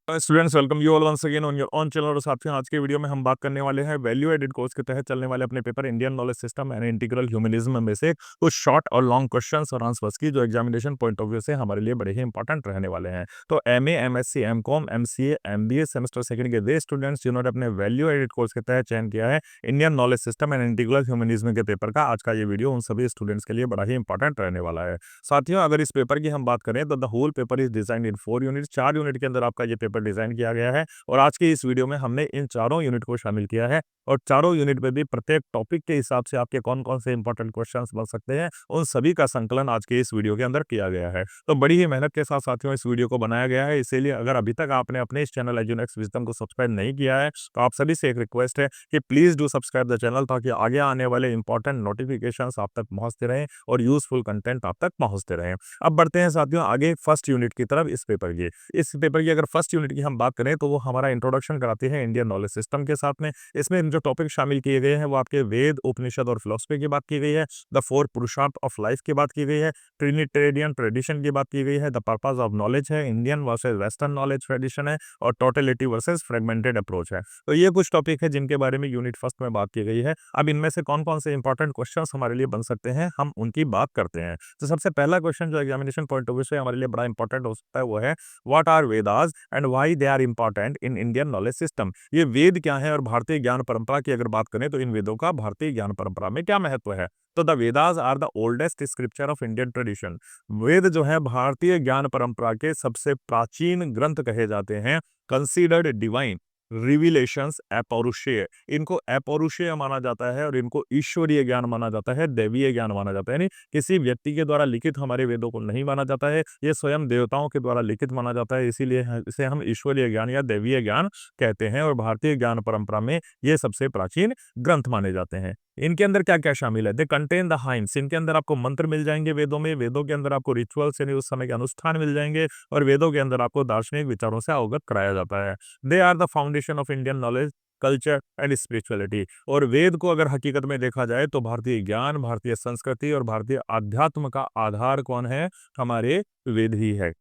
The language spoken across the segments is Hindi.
Students, welcome you all once again on your on channel. और साथियों, आज के वीडियो में हम बात करने वाले हैं वैल्यू एडेड कोर्स के तहत चलने वाले अपने paper Indian knowledge system and integral humanism में से कुछ शॉर्ट और लॉन्ग क्वेश्चंस और आंसर्स की, जो एग्जामिनेशन पॉइंट ऑफ व्यू से हमारे लिए बड़े ही इंपॉर्टेंट रहने वाले हैं। तो MA, MSc, MCom, MCA, MBA semester second के वे स्टूडेंट्स जिन्होंने अपने वैल्यू एडेड कोर्स के तहत चयन किया है Indian knowledge system and integral humanism के पेपर का, आज का ये वीडियो उन सभी स्टूडेंट्स के लिए बड़ा ही इंपॉर्टेंट रहने वाला है। साथियों, अगर इस पेपर की हम बात करें तो the whole paper is design in 4 unit. 4 unit के अंदर आपका ये पेपर डिजाइन किया गया है और आज की इस वीडियो में हमने इन चारों यूनिट को शामिल किया है और चारों यूनिट में भी प्रत्येक टॉपिक के हिसाब से आपके कौन-कौन से इंपॉर्टेंट क्वेश्चंस बन सकते हैं, उन सभी का संकलन आज के इस वीडियो के अंदर किया गया है। तो बड़ी ही मेहनत के साथ साथियों इस वीडियो को बनाया गया है, इसीलिए अगर अभी तक आपने अपने इस चैनल एजुनेक्स विजडम को सब्सक्राइब नहीं किया है, तो आप सभी से एक रिक्वेस्ट है कि please do subscribe the channel, ताकि आगे आने वाले इंपॉर्टेंट नोटिफिकेशंस आप तक पहुंचते रहें और यूजफुल कंटेंट आप तक पहुंचते रहें। अब बढ़ते हैं साथियों आगे फर्स्ट यूनिट की तरफ। इस पेपर की अगर फर्स्ट यूनिट की हम बात करें तो वो हमारा इंट्रोडक्शन कराती है इंडियन नॉलेज सिस्टम के साथ में। इसमें जो टॉपिक शामिल किए गए हैं वो आपके वेद, उपनिषद और फिलोसफी की बात की गई है। द फोर पुरुषार्थ ऑफ लाइफ की बात की गई है। ट्रिनिटेरियन ट्रेडिशन की बात की गई है। द पर्पस ऑफ नॉलेज है, Indian versus western knowledge tradition है, और टोटलिटी वर्सेज फ्रेगमेंटेड अप्रोच है। तो ये कुछ टॉपिक है जिनके बारे में यूनिट फर्स्ट में बात की गई है। अब इनमें से कौन कौन से इंपॉर्टेंट क्वेश्चन हमारे लिए बन सकते हैं, हम उनकी बात करते हैं। तो सबसे पहला क्वेश्चन जो एग्जामिनेशन पॉइंट ऑफ व्यू से हमारे लिए बड़ा इंपॉर्टेंट हो सकता है वो है, what are Vedas and why they are important in Indian knowledge system. ये वेद क्या है और भारतीय ज्ञान परंपरा की अगर बात करें तो इन वेदों का भारतीय ज्ञान परंपरा में क्या महत्व है। तो the Vedas are the oldest scripture of Indian tradition. Veda जो है भारतीय ज्ञान परंपरा के सबसे प्राचीन ग्रंथ कहे जाते हैं। कंसीडर्ड डिवाइन रिविलेशंस अपौरुषेय, इनको अपौरुषेय माना जाता है और इनको ईश्वरीय ज्ञान माना जाता है, दैवीय ज्ञान माना जाता है। यानी किसी व्यक्ति के द्वारा लिखित हमारे वेदों को नहीं माना जाता है, ये स्वयं देवताओं के द्वारा लिखित माना जाता है, इसीलिए इसे हम ईश्वरीय ज्ञान या दैवीय ज्ञान कहते हैं और भारतीय ज्ञान परंपरा में ये सबसे प्राचीन ग्रंथ माने जाते हैं। इनके अंदर क्या क्या शामिल है, दे कंटेन द हाइम्स, इनके अंदर आपको मंत्र मिल जाएंगे वेदों में, वेदों के अंदर आपको रिचुअल्स यानी उस समय के अनुष्ठान मिल जाएंगे, और वेदों के अंदर आपको दार्शनिक विचारों से अवगत कराया जाता है। They are the foundation of Indian knowledge, culture and spirituality. और वेद को अगर हकीकत में देखा जाए तो भारतीय ज्ञान, भारतीय संस्कृति और भारतीय आध्यात्म का आधार कौन है, हमारे वेद ही है।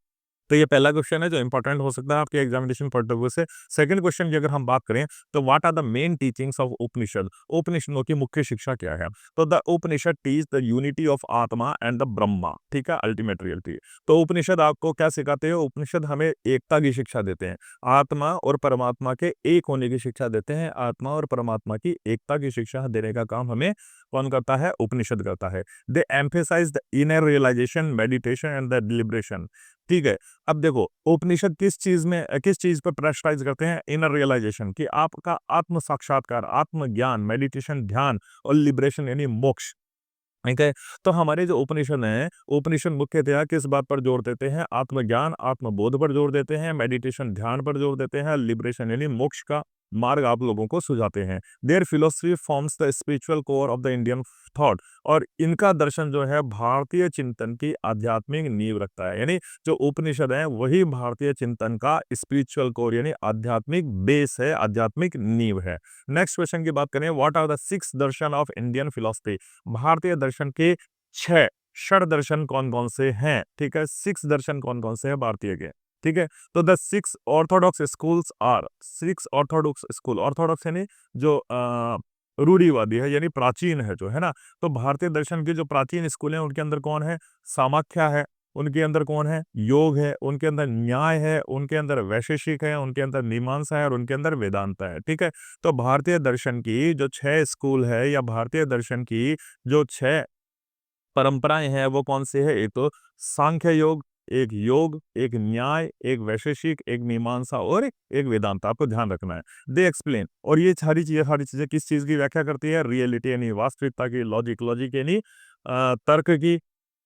तो ये पहला क्वेश्चन है जो इंपॉर्टेंट हो सकता है आपके एग्जामिनेशन पॉइंट ऑफ व्यू से। सेकंड क्वेश्चन की अगर हम बात करें तो what are the main teachings of Upanishad, उपनिषदों की मुख्य शिक्षा क्या है। तो the Upanishad teach the unity of atma and the Brahma, ठीक है, अल्टीमेट रियलिटी। तो उपनिषद आपको क्या सिखाते हैं, उपनिषद हमें एकता की शिक्षा देते हैं, आत्मा और परमात्मा के एक होने की शिक्षा देते हैं। आत्मा और परमात्मा की एकता की शिक्षा देने का काम हमें कौन करता है, उपनिषद करता है। They emphasize the inner realization, meditation and the deliberation, ठीक है। अब देखो उपनिषद किस चीज पर प्रेशराइज करते हैं, इनर रियलाइजेशन, कि आपका आत्म साक्षात्कार, आत्मज्ञान, मेडिटेशन, ध्यान और लिबरेशन यानी मोक्ष, ठीक है। तो हमारे जो उपनिषद हैं, उपनिषद मुख्यतः किस बात पर जोर देते हैं, आत्मज्ञान, आत्मबोध पर जोर देते हैं, मेडिटेशन ध्यान पर जोर देते हैं, लिबरेशन यानी मोक्ष का मार्ग आप लोगों को सुझाते हैं। Their philosophy forms the spiritual core of the Indian thought, और इनका दर्शन जो है भारतीय चिंतन की आध्यात्मिक नींव रखता है। यानी जो उपनिषद है वही भारतीय चिंतन का स्पिरिचुअल कोर यानी आध्यात्मिक बेस है, आध्यात्मिक नींव है। नेक्स्ट क्वेश्चन की बात करें, what are the 6 darshan of Indian philosophy. भारतीय दर्शन के 6 षड दर्शन कौन कौन से हैं, ठीक है, 6 दर्शन कौन कौन से हैं भारतीय के, ठीक है। तो the 6 orthodox schools are, 6 orthodox school, orthodox यानी जो रूढ़िवादी है यानी प्राचीन है जो है ना। तो भारतीय दर्शन के जो प्राचीन स्कूल हैं उनके अंदर कौन है, सामाख्या है, उनके अंदर कौन है, योग है, उनके अंदर न्याय है, उनके अंदर वैशेषिक है, उनके अंदर मीमांसा है और उनके अंदर वेदांत है, ठीक है। तो भारतीय दर्शन की जो 6 स्कूल है या भारतीय दर्शन की जो 6 परंपराएं हैं वो कौन सी है, एक तो सांख्य योग, एक न्याय, एक वैशेषिक, एक मीमांसा और एक वेदांत, आपको ध्यान रखना है। दे एक्सप्लेन, और ये सारी चीजें किस चीज की व्याख्या करती है, रियलिटी यानी वास्तविकता की, लॉजिक यानी तर्क की,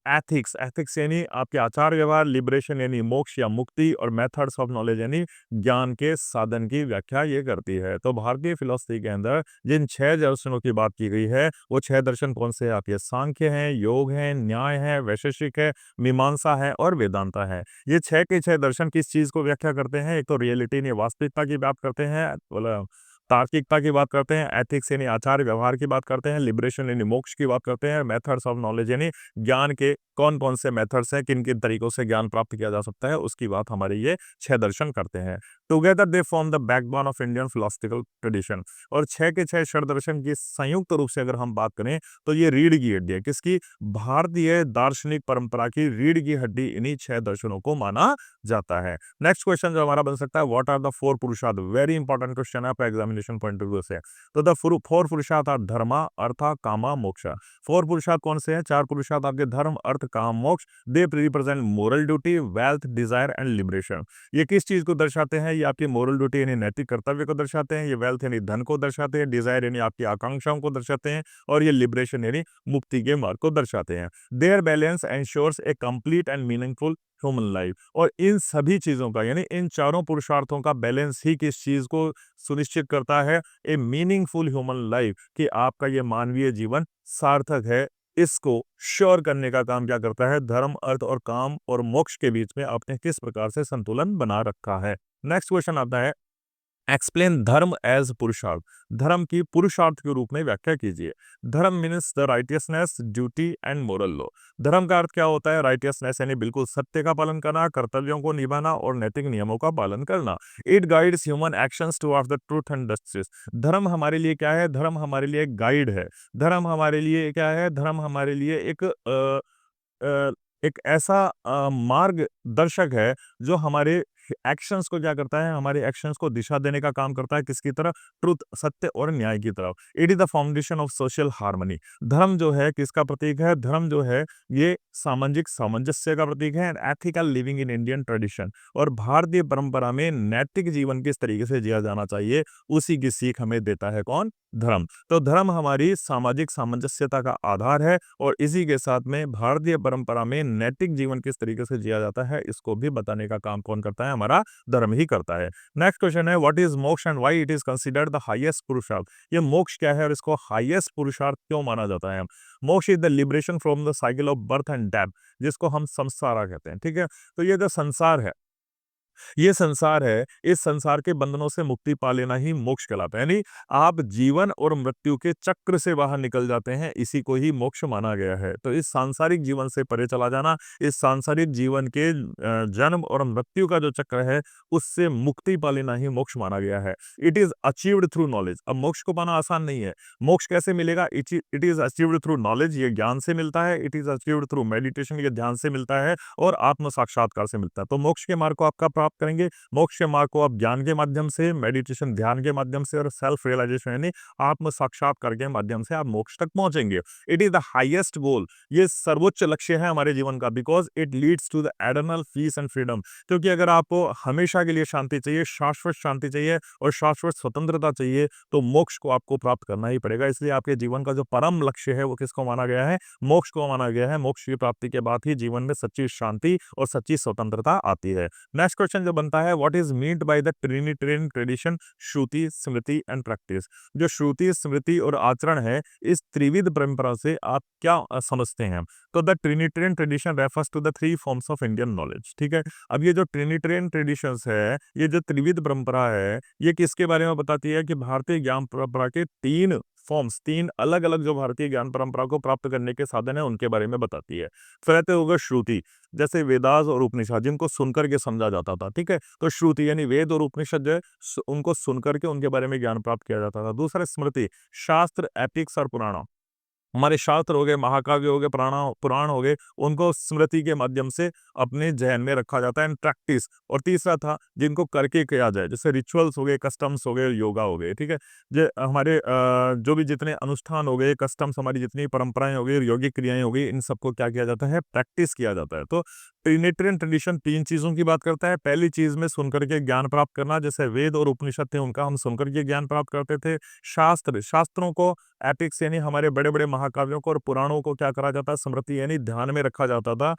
एथिक्स यानी आपके आचार व्यवहार, लिबरेशन यानी मोक्ष या मुक्ति, और मेथड्स ऑफ नॉलेज यानी ज्ञान के साधन की व्याख्या ये करती है। तो भारतीय फिलोसफी के अंदर जिन 6 दर्शनों की बात की गई है वो 6 दर्शन कौन से हैं, आपके सांख्य हैं, योग है, न्याय है, वैशेषिक है, मीमांसा है और वेदांता है। ये 6 के 6 दर्शन किस चीज को व्याख्या करते हैं, एक तो रियलिटी यानी वास्तविकता की बात करते हैं, बोला तार्किकता की बात करते हैं, एथिक्स यानी आचार व्यवहार की बात करते हैं, लिबरेशन यानी मोक्ष की बात करते हैं, मेथड्स ऑफ नॉलेज यानी ज्ञान के कौन-कौन से मेथड्स हैं, किन-किन तरीकों से ज्ञान प्राप्त किया जा सकता है, उसकी बात हमारे ये 6 दर्शन करते हैं। Together they form the backbone of Indian philosophical tradition. और 6 के 6 षड दर्शन की संयुक्त रूप से अगर हम बात करें तो ये रीढ़ की हड्डी है। किसकी? भारतीय दार्शनिक परंपरा की रीढ़ की हड्डी इन्हीं 6 दर्शनों को माना जाता है। नेक्स्ट क्वेश्चन जो हमारा बन सकता है, व्हाट आर द 4 पुरुषार्थ? वेरी इंपॉर्टेंट क्वेश्चन है आपका एग्जामिनेशन पॉइंट ऑफ व्यू से। तो द 4 पुरुषार्थ आर धर्मा, अर्थ, कामा, मोक्ष। 4 पुरुषार्थ कौन से हैं? 4 पुरुषार्थ आपके धर्म, अर्थ, काम, मोक्ष। They represent moral duty, wealth, desire and liberation. ये किस चीज को दर्शाते हैं? ये आपकी मोरल ड्यूटी यानी नैतिक कर्तव्य को दर्शाते हैं, ये वेल्थ यानी धन को दर्शाते हैं, डिजायर यानी आपकी आकांक्षाओं को दर्शाते हैं, और ये लिबरेशन यानी मुक्ति के मार्ग को दर्शाते हैं। Their balance ensures A complete and meaningful human life. और इन सभी चीजों का यानी इन चारों पुरुषार्थों का बैलेंस ही किस चीज को सुनिश्चित करता है? ए मीनिंगफुल ह्यूमन लाइफ, कि आपका ये मानवीय जीवन सार्थक है। इसको श्योर करने का काम क्या करता है? धर्म, अर्थ और काम और मोक्ष के बीच में आपने किस प्रकार से संतुलन बना रखा है। नेक्स्ट क्वेश्चन आता है, एक्सप्लेन धर्म एज पुरुषार्थ। धर्म की पुरुषार्थ के रूप में व्याख्या कीजिए। धर्म means the righteousness, duty and moral law. धर्म का अर्थ क्या होता है? राइटियसनेस यानी बिल्कुल सत्य का पालन करना, कर्तव्यों को निभाना और नैतिक नियमों का पालन करना। It guides human actions towards the truth and justice. धर्म हमारे लिए क्या है? धर्म हमारे लिए एक गाइड है। धर्म हमारे लिए क्या है? धर्म हमारे लिए अ, एक ऐसा मार्गदर्शक है जो हमारे एक्शंस को क्या करता है? हमारे एक्शंस को दिशा देने का काम करता है। किसकी तरफ? ट्रुथ, सत्य और न्याय की तरफ। It is the foundation of social harmony. धर्म जो है किसका प्रतीक है? धर्म जो है ये सामाजिक सामंजस्य का प्रतीक है, and ethical living in Indian tradition. और भारतीय परंपरा में नैतिक जीवन किस तरीके से जिया जाना चाहिए, उसी की सीख हमें देता है कौन? धर्म। तो धर्म हमारी सामाजिक सामंजस्यता का आधार है, और इसी के साथ में भारतीय परंपरा में नैतिक जीवन किस तरीके से जिया जाता है, इसको भी बताने का काम कौन करता है? हमारा धर्म ही करता है। नेक्स्ट क्वेश्चन है, व्हाट इज मोक्ष and why it is considered the highest पुरुषार्थ। ये मोक्ष क्या है और इसको हाईएस्ट पुरुषार्थ क्यों माना जाता है? मोक्ष is the liberation from the cycle of birth and death, जिसको हम संसारा कहते हैं। ठीक है, तो ये जो संसार है, ये संसार है, इस संसार के बंधनों से मुक्ति पा लेना ही मोक्ष कहलाता है। यानी आप जीवन और मृत्यु के चक्र से बाहर निकल जाते हैं, इसी को ही मोक्ष माना गया है। तो इस सांसारिक जीवन से परे चला जाना, इस सांसारिक जीवन के जन्म और मृत्यु का जो चक्र है, उससे मुक्ति पा लेना ही मोक्ष माना गया है। It is achieved through knowledge. अब मोक्ष को पाना आसान नहीं है। मोक्ष कैसे मिलेगा? It is achieved through knowledge, ये ज्ञान से मिलता है। It is achieved through meditation, ये ध्यान से मिलता है। और आत्म साक्षात्कार से मिलता है। तो मोक्ष के मार्ग को आपका प्राप्त करेंगे। मोक्ष के मार्ग को आप ज्ञान के माध्यम से, मेडिटेशन ध्यान के माध्यम से, और सेल्फ रियलाइजेशन यानी आत्म साक्षात्कार के माध्यम से आप मोक्ष तक पहुंचेंगे। It is the highest goal, ये सर्वोच्च लक्ष्य है हमारे जीवन का, because it leads to the eternal peace and freedom. क्योंकि अगर आपको हमेशा के लिए शांति चाहिए, शाश्वत शांति चाहिए और शाश्वत स्वतंत्रता चाहिए, तो मोक्ष को आपको प्राप्त करना ही पड़ेगा। इसलिए आपके जीवन का जो परम लक्ष्य है वो किसको माना गया है? मोक्ष को माना गया है। मोक्ष की प्राप्ति के बाद ही जीवन में सच्ची शांति और सच्ची स्वतंत्रता आती है। नेक्स्ट क्वेश्चन जो बनता है, what is meant by the trinitarian tradition, Shruti, Smriti and practice. जो श्रुति, स्मृति और आचरण है, इस त्रिविध परंपरा से आप क्या समझते हैं? तो the trinitarian tradition refers to the 3 forms of Indian knowledge. ठीक है, अब ये जो ट्रिनिटेरियन ट्रेडिशंस है, ये जो त्रिविध परंपरा है, ये किसके बारे में बताती है? कि भारतीय ज्ञान परंपरा के 3 फॉर्म्स, 3 अलग-अलग जो भारतीय ज्ञान परंपरा को प्राप्त करने के साधन है, उनके बारे में बताती है। फिर होगा श्रुति, जैसे वेदास और उपनिषद, जिनको सुनकर के समझा जाता था। ठीक है, तो श्रुति यानी वेद और उपनिषद जो है, उनको सुनकर के उनके बारे में ज्ञान प्राप्त किया जाता था। दूसरा स्मृति, शास्त्र, एपिक्स और पुराण, हमारे शास्त्र हो गए, महाकाव्य हो गए, पुराण हो गए, उनको स्मृति के माध्यम से अपने जहन में रखा जाता है। एंड प्रैक्टिस, और तीसरा था जिनको करके किया जाए, जैसे रिचुअल्स हो गए, कस्टम्स हो गए, योगा हो गए। ठीक है, जो हमारे जो भी जितने अनुष्ठान हो गए, कस्टम्स, हमारी जितनी परंपराएं हो गई, यौगिक क्रियाएं हो गई, इन सबको क्या किया जाता है? प्रैक्टिस किया जाता है। तो ट्रिनिटेरियन ट्रेडिशन 3 चीजों की बात करता है। पहली चीज में सुनकर के ज्ञान प्राप्त करना, जैसे वेद और उपनिषद थे, उनका हम सुनकर के ज्ञान प्राप्त करते थे। शास्त्रों को, एपिक्स यानी हमारे बड़े-बड़े महाकाव्यों को, और पुराणों को क्या करा जाता है? स्मृति यानी ध्यान में रखा जाता था,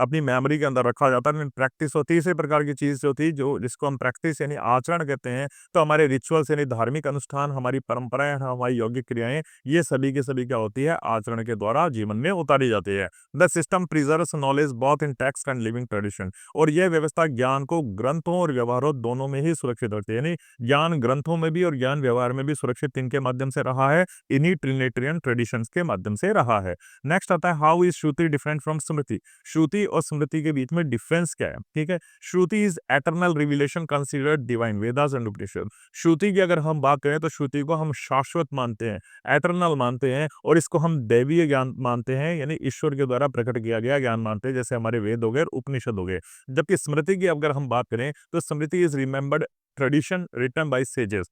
अपनी मेमोरी के अंदर रखा जाता है। प्रैक्टिस और तीसरे प्रकार की चीज जो थी, जो जिसको हम प्रैक्टिस यानी आचरण कहते हैं, तो हमारे रिचुअल्स यानी धार्मिक अनुष्ठान, हमारी परंपराएं, हमारी यौगिक क्रियाएं, ये सभी की सभी क्या होती है? आचरण के द्वारा जीवन में उतारी जाती है। The system preserves knowledge both in text and living tradition. और यह व्यवस्था ज्ञान को ग्रंथों और व्यवहारों दोनों में ही सुरक्षित रखती है, यानी ज्ञान ग्रंथों में भी और ज्ञान व्यवहार में भी सुरक्षित इनके माध्यम से रहा है, इन्हीं ट्रिनिटेरियन ट्रेडिशंस के माध्यम से रहा है। नेक्स्ट आता है how is Shruti different from Smriti. Shruti और स्मृति के बीच में डिफरेंस क्या है, ठीक है। Shruti is eternal revelation considered divine, Vedas and Upanishad. Shruti की अगर हम बात करें तो श्रुति को हम शाश्वत मानते हैं, एटर्नल मानते हैं, और इसको हम दैवीय ज्ञान मानते हैं, यानी ईश्वर के द्वारा प्रकट किया गया ज्ञान मानते हैं, जैसे हमारे वेद हो गए और उपनिषद हो गए। जबकि स्मृति की अगर हम बात करें तो Smriti is remembered tradition written by sages.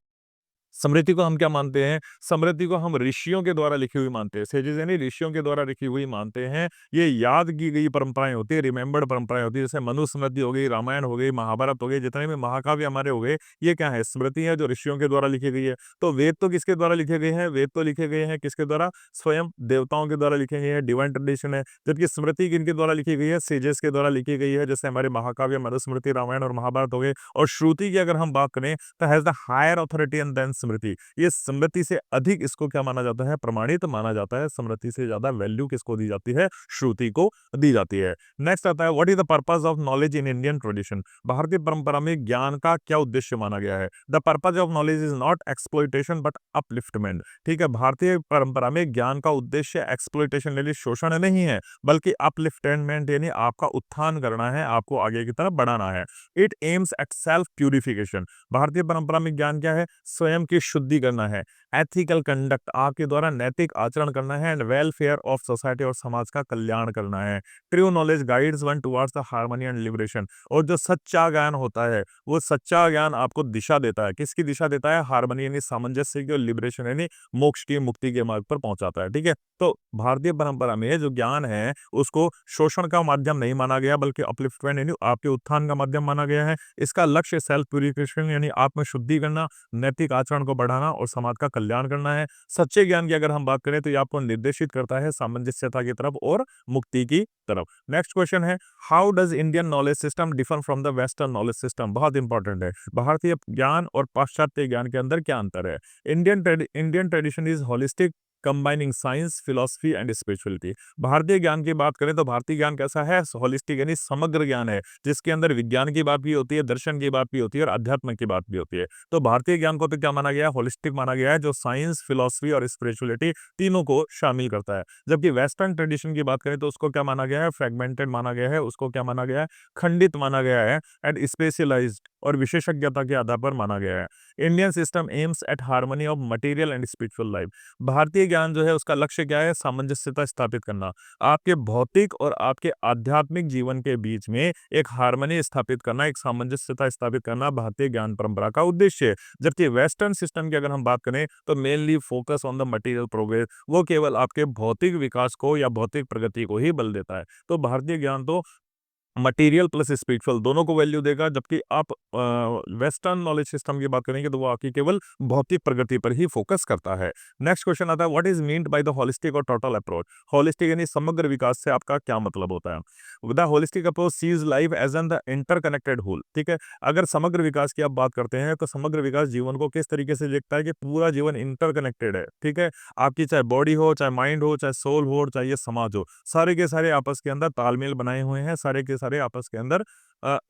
Smriti को हम क्या मानते हैं, स्मृति को हम ऋषियों के द्वारा लिखी हुई मानते हैं, सेजेस यानी ऋषियों के द्वारा लिखी हुई मानते हैं। ये याद की गई परंपराएं होती है, रिमेंबर्ड परंपराएं होती है, जैसे मनुस्मृति हो गई, रामायण हो गई, महाभारत हो गई, जितने भी महाकाव्य हमारे हो गए, ये क्या है, स्मृति है जो ऋषियों के द्वारा लिखी गई है। तो वेद तो किसके द्वारा लिखे गए हैं, वेद तो लिखे गए हैं किसके द्वारा, स्वयं देवताओं के द्वारा लिखे गए हैं, डिवाइन ट्रेडिशन है। जबकि स्मृति किनके द्वारा लिखी गई है, सेजेस के द्वारा लिखी गई है, जैसे हमारे महाकाव्य मनुस्मृति, रामायण और महाभारत हो गए। और श्रुति की अगर हम बात करें तो has the higher authority than Smriti. ये स्मृति से अधिक इसको क्या माना जाता है, प्रमाणित माना जाता है। स्मृति से ज्यादा वैल्यू किसको दी जाती है, श्रुति को दी जाती है। नेक्स्ट आता है what is the purpose of knowledge in Indian tradition. भारतीय परंपरा में ज्ञान का क्या उद्देश्य माना गया है। The purpose of knowledge is not exploitation but upliftment. ठीक है, भारतीय परंपरा में ज्ञान का उद्देश्य एक्सप्लॉइटेशन यानी शोषण नहीं है, बल्कि अपलिफ्टमेंट यानी आपका उत्थान करना है, आपको आगे की तरफ बढ़ाना है। It aims at self purification. भारतीय परंपरा में ज्ञान क्या है, स्वयं की शुद्धि करना है, एथिकल कंडक्ट आपके द्वारा नैतिक आचरण करना है, एंड वेलफेयर ऑफ सोसाइटी और समाज का कल्याण करना है। True knowledge guides one towards the harmony and liberation. और जो सच्चा ज्ञान होता है वो सच्चा ज्ञान आपको दिशा देता है, किसकी दिशा देता है, हार्मनी यानी सामंजस्य की, और लिबरेशन यानी मोक्ष की, मुक्ति के मार्ग पर पहुंचाता है। ठीक है, तो भारतीय परंपरा में जो ज्ञान है उसको शोषण का माध्यम नहीं माना गया, बल्कि अपलिफ्टमेंट यानी आपके उत्थान का माध्यम माना गया है। इसका लक्ष्य सेल्फ प्यूरिफिकेशन यानी आत्म शुद्धि करना, नैतिक आचरण को बढ़ाना और समाज का कल्याण करना है। सच्चे ज्ञान की अगर हम बात करें तो ये आपको निर्देशित करता है सामंजस्यता की तरफ और मुक्ति की तरफ। नेक्स्ट क्वेश्चन है how does Indian knowledge system differ from the western knowledge system. बहुत इंपॉर्टेंट है, भारतीय ज्ञान और पाश्चात्य ज्ञान के अंदर क्या अंतर है। Indian tradition is holistic combining science, philosophy and spirituality. भारतीय ज्ञान की बात करें तो भारतीय ज्ञान कैसा है, होलिस्टिक यानी समग्र ज्ञान है, जिसके अंदर विज्ञान की बात भी होती है, दर्शन की बात भी होती है और अध्यात्म की बात भी होती है। तो भारतीय ज्ञान को तो क्या माना गया है, होलिस्टिक माना गया है, जो साइंस, फिलोसफी और स्पिरिचुअलिटी तीनों को शामिल करता है। जबकि वेस्टर्न ट्रेडिशन की बात करें तो उसको क्या माना गया है, फ्रेगमेंटेड माना गया है, उसको क्या माना गया है, खंडित माना गया है, एंड स्पेशलाइज्ड और विशेषज्ञता के आधार पर माना गया है। Indian system aims at harmony of material and spiritual life. भारतीय ज्ञान जो है उसका लक्ष्य क्या है, सामंजस्यता स्थापित करना, आपके भौतिक और आपके आध्यात्मिक जीवन के बीच में एक हार्मनी स्थापित करना, एक सामंजस्यता स्थापित करना भारतीय ज्ञान परंपरा का उद्देश्य है। जबकि वेस्टर्न सिस्टम की अगर हम बात करें तो mainly focus on the material progress, वो केवल आपके भौतिक विकास को या भौतिक प्रगति को ही बल देता है। तो भारतीय ज्ञान तो मटेरियल प्लस स्पिरिचुअल दोनों को वैल्यू देगा, जबकि आप वेस्टर्न नॉलेज सिस्टम की बात करेंगे तो वो आपकी केवल भौतिक प्रगति पर ही फोकस करता है। नेक्स्ट क्वेश्चन आता है what is meant by the holistic और टोटल अप्रोच। होलिस्टिक यानी समग्र विकास से आपका क्या मतलब होता है। The holistic approach sees life as an the interconnected whole. ठीक है, अगर समग्र विकास की आप बात करते हैं तो समग्र विकास जीवन को किस तरीके से देखता है कि पूरा जीवन इंटरकनेक्टेड है। ठीक है, आपकी चाहे बॉडी हो, चाहे माइंड हो, चाहे सोल हो, चाहे ये समाज हो, सारे के सारे आपस के अंदर तालमेल बनाए हुए हैं, सारे के सारे आपस के अंदर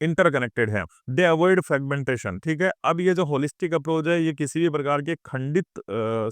इंटरकनेक्टेड हैं। दे अवॉइड फ्रेगमेंटेशन। ठीक है, अब ये जो होलिस्टिक अप्रोच है ये किसी भी प्रकार के खंडित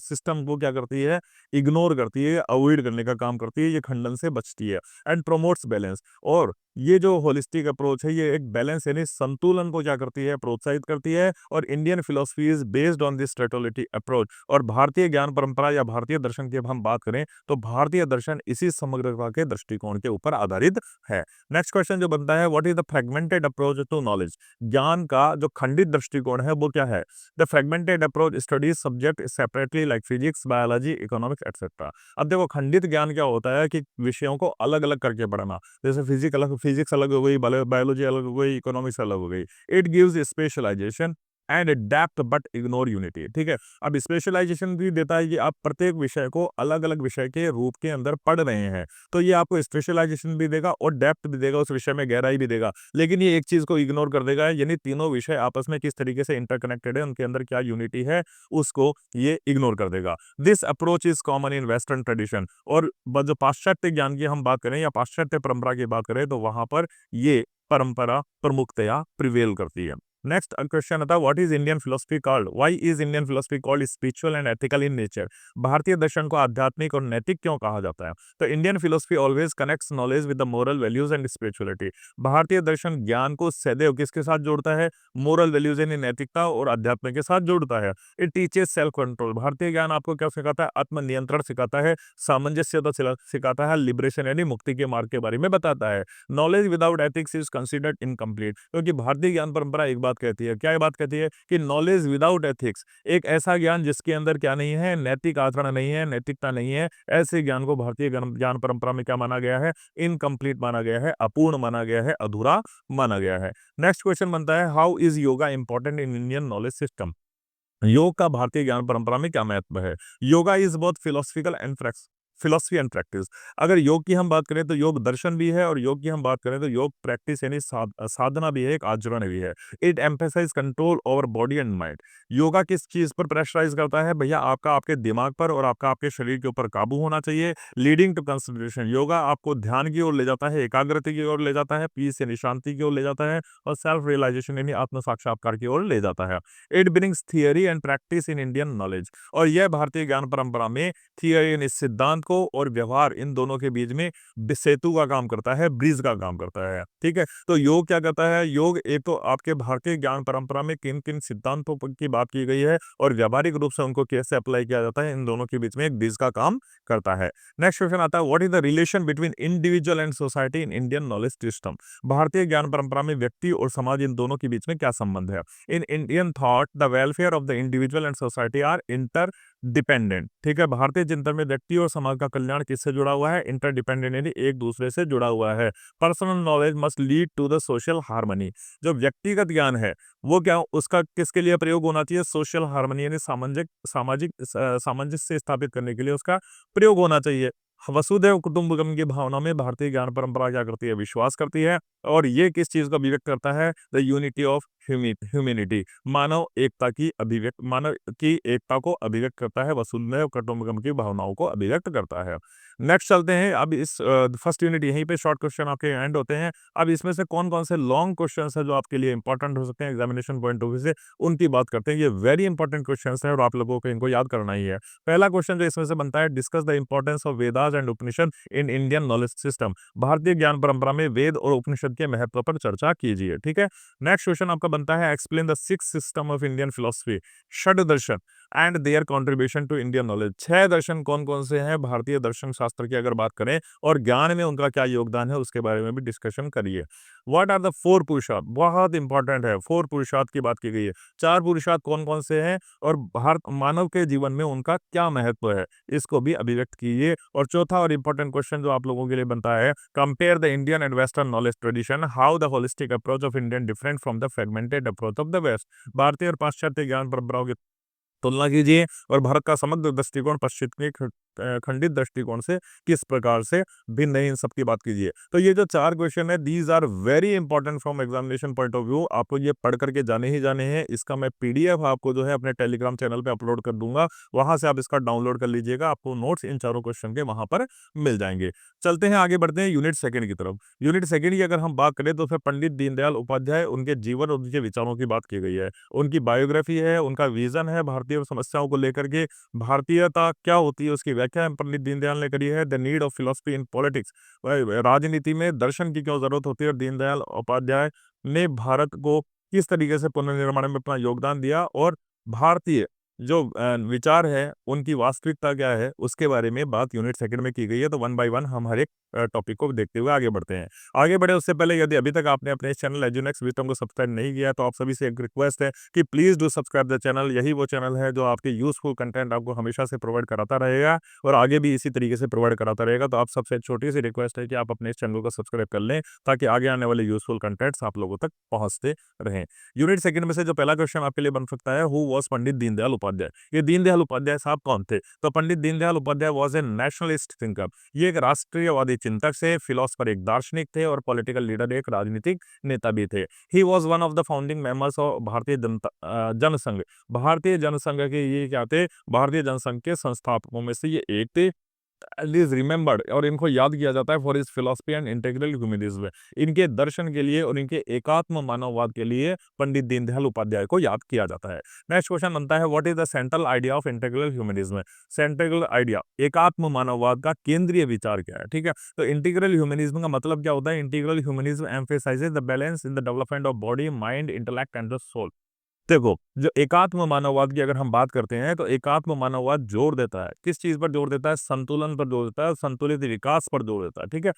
सिस्टम को क्या करती है, इग्नोर करती है, अवॉइड करने का काम करती है, ये खंडन से बचती है। And promotes balance. और ये जो होलिस्टिक अप्रोच है ये एक बैलेंस यानी संतुलन को क्या करती है, प्रोत्साहित करती है। और Indian philosophy is based on this totality approach. और भारतीय ज्ञान परंपरा या भारतीय दर्शन की अब हम बात करें तो भारतीय दर्शन इसी समग्रता के दृष्टिकोण के ऊपर आधारित है। नेक्स्ट क्वेश्चन जो बनता है what is the fragmented approach to knowledge. ज्ञान का जो खंडित दृष्टिकोण है वो क्या है। The fragmented approach studies subject separately like physics, biology, economics etcetera. अब देखो खंडित ज्ञान क्या होता है कि विषयों को अलग अलग करके पढ़ना, जैसे फिजिक्स अलग हो गई, बायोलॉजी अलग हो गई, इकोनॉमिक्स अलग हो गई। It gives specialisation and depth but ignore unity. ठीक है, अब स्पेशलाइजेशन भी देता है कि आप प्रत्येक विषय को अलग अलग विषय के रूप के अंदर पढ़ रहे हैं, तो ये आपको स्पेशलाइजेशन भी देगा और डेप्थ भी देगा, उस विषय में गहराई भी देगा, लेकिन ये एक चीज को इग्नोर कर देगा, यानी तीनों विषय आपस में किस तरीके से इंटरकनेक्टेड है, उनके अंदर क्या यूनिटी है, उसको ये इग्नोर कर देगा। This approach is common in western tradition. और जो पाश्चात्य ज्ञान की हम बात करें या पाश्चात्य परंपरा की बात करें, तो वहां पर ये परंपरा प्रमुखतया प्रिवेल करती है। नेक्स्ट क्वेश्चन आता है, what is Indian philosophy called, why is Indian philosophy called spiritual and ethical in nature. भारतीय दर्शन को आध्यात्मिक और नैतिक क्यों कहा जाता है? तो Indian philosophy always connects knowledge with the moral values and spirituality. भारतीय दर्शन ज्ञान को सदैव किसके साथ जोड़ता है? मोरल वैल्यूज यानी नैतिकता और अध्यात्म के साथ जोड़ता है। It teaches self control. भारतीय ज्ञान आपको क्या सिखाता है? आत्मनियंत्रण सिखाता है, सामंजस्यता सिखाता है, लिबरेशन यानी मुक्ति के मार्ग के बारे में बताता है। Knowledge without ethics is considered incomplete. क्योंकि भारतीय ज्ञान परंपरा एक बात कहती है, क्या ये बात कहती है कि नॉलेज विदाउट एथिक्स, एक ऐसा ज्ञान जिसके अंदर क्या नहीं है? नैतिक आचरण नहीं है, नैतिकता नहीं है, ऐसे ज्ञान को भारतीय ज्ञान परंपरा में क्या माना गया है? इनकम्प्लीट माना गया है, अपूर्ण माना गया है, अधूरा माना गया है। नेक्स्ट क्वेश्चन बनता है, how is yoga important in Indian knowledge system. योग का भारतीय ज्ञान परंपरा में क्या महत्व है? Yoga is both philosophical and philosophy and practice. अगर योग की हम बात करें तो योग दर्शन भी है, और योग की हम बात करें तो योग प्रैक्टिस यानी साधना भी है, एक आचरण भी है। It emphasise control over body and mind. Yoga किस चीज पर प्रेशराइज करता है भैया? आपका आपके दिमाग पर और आपका आपके शरीर के ऊपर काबू होना चाहिए। लीडिंग टू कंसंट्रेशन, योगा आपको ध्यान की ओर ले जाता है, एकाग्रता की ओर ले जाता है, पीस यानी शांति की ओर ले जाता है, और सेल्फ रियलाइजेशन यानी आत्म साक्षात्कार की ओर ले जाता है। It brings theory and practice in Indian knowledge. और यह भारतीय ज्ञान परंपरा में थियरी यानी सिद्धांत को और व्यवहार, इन दोनों के बीच में सेतु का काम करता है, ब्रिज का काम करता है। ठीक है, तो योग क्या करता है? योग एक तो आपके भारतीय ज्ञान परंपरा में किन किन सिद्धांतों की बात की गई है और व्यावहारिक रूप से उनको कैसे अप्लाई किया जाता है, इन दोनों के बीच में एक ब्रिज का काम करता है। नेक्स्ट क्वेश्चन आता है, what is the relation between individual and society in Indian knowledge system. भारतीय ज्ञान परंपरा में व्यक्ति और समाज, इन दोनों के बीच में क्या संबंध है? In Indian thought the welfare of the individual and society are interdependent. ठीक है, भारतीय चिंतन में व्यक्ति और समाज का कल्याण किससे जुड़ा हुआ है? इंटरडिपेंडेंट यानी एक दूसरे से जुड़ा हुआ है। Personal knowledge must lead to the social harmony. जो व्यक्तिगत ज्ञान है वो क्या, उसका किसके लिए प्रयोग होना चाहिए? सोशल हार्मनी यानी सामाजिक सामंजस्य स्थापित करने के लिए उसका प्रयोग होना चाहिए। वसुधैव कुटुंबकम की भावना में भारतीय ज्ञान परंपरा क्या करती है? विश्वास करती है। और ये किस चीज को अभिव्यक्त करता है? द यूनिटी ऑफ ह्यूमैनिटी, मानव की एकता को अभिव्यक्त करता है, वसुधैव कुटुंबकम की भावनाओं को अभिव्यक्त करता है। नेक्स्ट चलते हैं, अब इस फर्स्ट यूनिट यहीं पे शॉर्ट क्वेश्चन आपके एंड होते हैं। अब इसमें से कौन कौन से लॉन्ग क्वेश्चन है जो आपके लिए इंपॉर्टेंट हो सकते हैं एग्जामिनेशन पॉइंट ऑफ व्यू से, उनकी बात करते हैं। ये वेरी इंपॉर्टेंट क्वेश्चन है और आप लोगों को इनको याद करना ही है। पहला क्वेश्चन जो इसमें से बनता है, discuss the importance of Vedas and Upanishad in Indian knowledge system. भारतीय ज्ञान परंपरा में वेद और उपनिषद के महत्व पर चर्चा कीजिए। ठीक है, नेक्स्ट क्वेश्चन आपका बनता है, explain the six system of Indian philosophy, shad darshan and their contribution to Indian knowledge. छह दर्शन कौन कौन से हैं भारतीय दर्शन शास्त्र की अगर बात करें, और ज्ञान में उनका क्या योगदान है, उसके बारे में भी डिस्कशन करिए। व्हाट आर द फोर पुरुषार्थ, बहुत इंपॉर्टेंट है, फोर पुरुषार्थ की बात की गई है। चार पुरुषार्थ कौन कौन से हैं और भारत मानव के जीवन में उनका क्या महत्व है, इसको भी अभिव्यक्त कीजिए। और चौथा और इंपॉर्टेंट क्वेश्चन जो आप लोगों के लिए बनता है, compare the Indian and western knowledge tradition, how the holistic approach of Indian different from the fragmented approach of the west. भारतीय और पाश्चात्य ज्ञान परंपराओं की तुलना कीजिए और भारत का समग्र दृष्टिकोण पश्चिमी खंडित दृष्टिकोण से किस प्रकार से भिन्न है, इन सब की बात कीजिए। तो ये जो चार क्वेश्चन है, these are very important from examination point of view, आपको ये पढ़ करके जाने ही जाने हैं। इसका मैं पीडीएफ आपको जो है अपने टेलीग्राम चैनल पे अपलोड कर दूंगा, वहां से आप इसका डाउनलोड कर लीजिएगा, आपको नोट्स इन चारों क्वेश्चन के वहां पर मिल जाएंगे। चलते हैं आगे, बढ़ते हैं यूनिट सेकंड की तरफ। यूनिट सेकंड की अगर हम बात करें तो फिर पंडित दीनदयाल उपाध्याय, उनके जीवन और उनके विचारों की बात की गई है, उनकी बायोग्राफी है, उनका विजन है भारतीय समस्याओं को लेकर के, भारतीयता क्या होती है उसकी व्याख्या पंडित दीनदयाल ने करी है। The need of philosophy in politics, राजनीति में दर्शन की क्यों जरूरत होती है, और दीनदयाल उपाध्याय ने भारत को किस तरीके से पुनर्निर्माण में अपना योगदान दिया, और भारतीय जो विचार है उनकी वास्तविकता क्या है उसके बारे में बात यूनिट सेकंड में की गई है। तो वन बाय वन हम हर एक टॉपिक को देखते हुए आगे बढ़ते हैं। आगे बढ़े उससे पहले यदि अभी तक आपने अपने इस चैनल एजुनेक्स विजडम को सब्सक्राइब नहीं किया तो आप सभी से एक रिक्वेस्ट है कि please do subscribe the channel. यही वो चैनल है जो आपके यूजफुल कंटेंट आपको हमेशा से प्रोवाइड कराता रहेगा और आगे भी इसी तरीके से प्रोवाइड कराता रहेगा। तो आप सबसे छोटी सी रिक्वेस्ट है कि आप अपने इस चैनल को सब्सक्राइब कर लें ताकि आगे आने वाले यूजफुल कंटेंट्स आप लोगों तक पहुंचते रहें। यूनिट सेकंड में से जो पहला क्वेश्चन आपके लिए बन सकता है, हु वाज पंडित दीनदयाल उपाध्याय। ये दीनदयाल उपाध्याय साहब कौन थे? तो Pandit Deendayal Upadhyaya was a nationalist thinker. ये एक राष्ट्रीयवादी चिंतक से, फिलोसफर एक दार्शनिक थे और पॉलिटिकल लीडर एक राजनीतिक नेता भी थे। He was one of the founding members of भारतीय जनसंघ। भारतीय जनसंघ के ये क्या थे? भारतीय जनसंघ के संस्थापकों में से ये एक थे। इज रिमेंबर्ड और इनको याद किया जाता है for his philosophy and integral humanism. इनके दर्शन के लिए और इनके एकात्म मानववाद के लिए पंडित दीनदयाल उपाध्याय को याद किया जाता है। नेक्स्ट क्वेश्चन बनता है, what is the central idea of integral humanism. Central idea, एकात्म मानववाद का केंद्रीय विचार क्या है? ठीक है, तो इंटीग्रल ह्यूमनिज्म का मतलब क्या होता है? Integral humanism emphasises the balance in the development of body, mind, intellect and the soul. देखो, जो एकात्म मानववाद की अगर हम बात करते हैं तो एकात्म मानववाद जोर देता है, किस चीज पर जोर देता है? संतुलन पर जोर देता है, संतुलित विकास पर जोर देता है। ठीक है,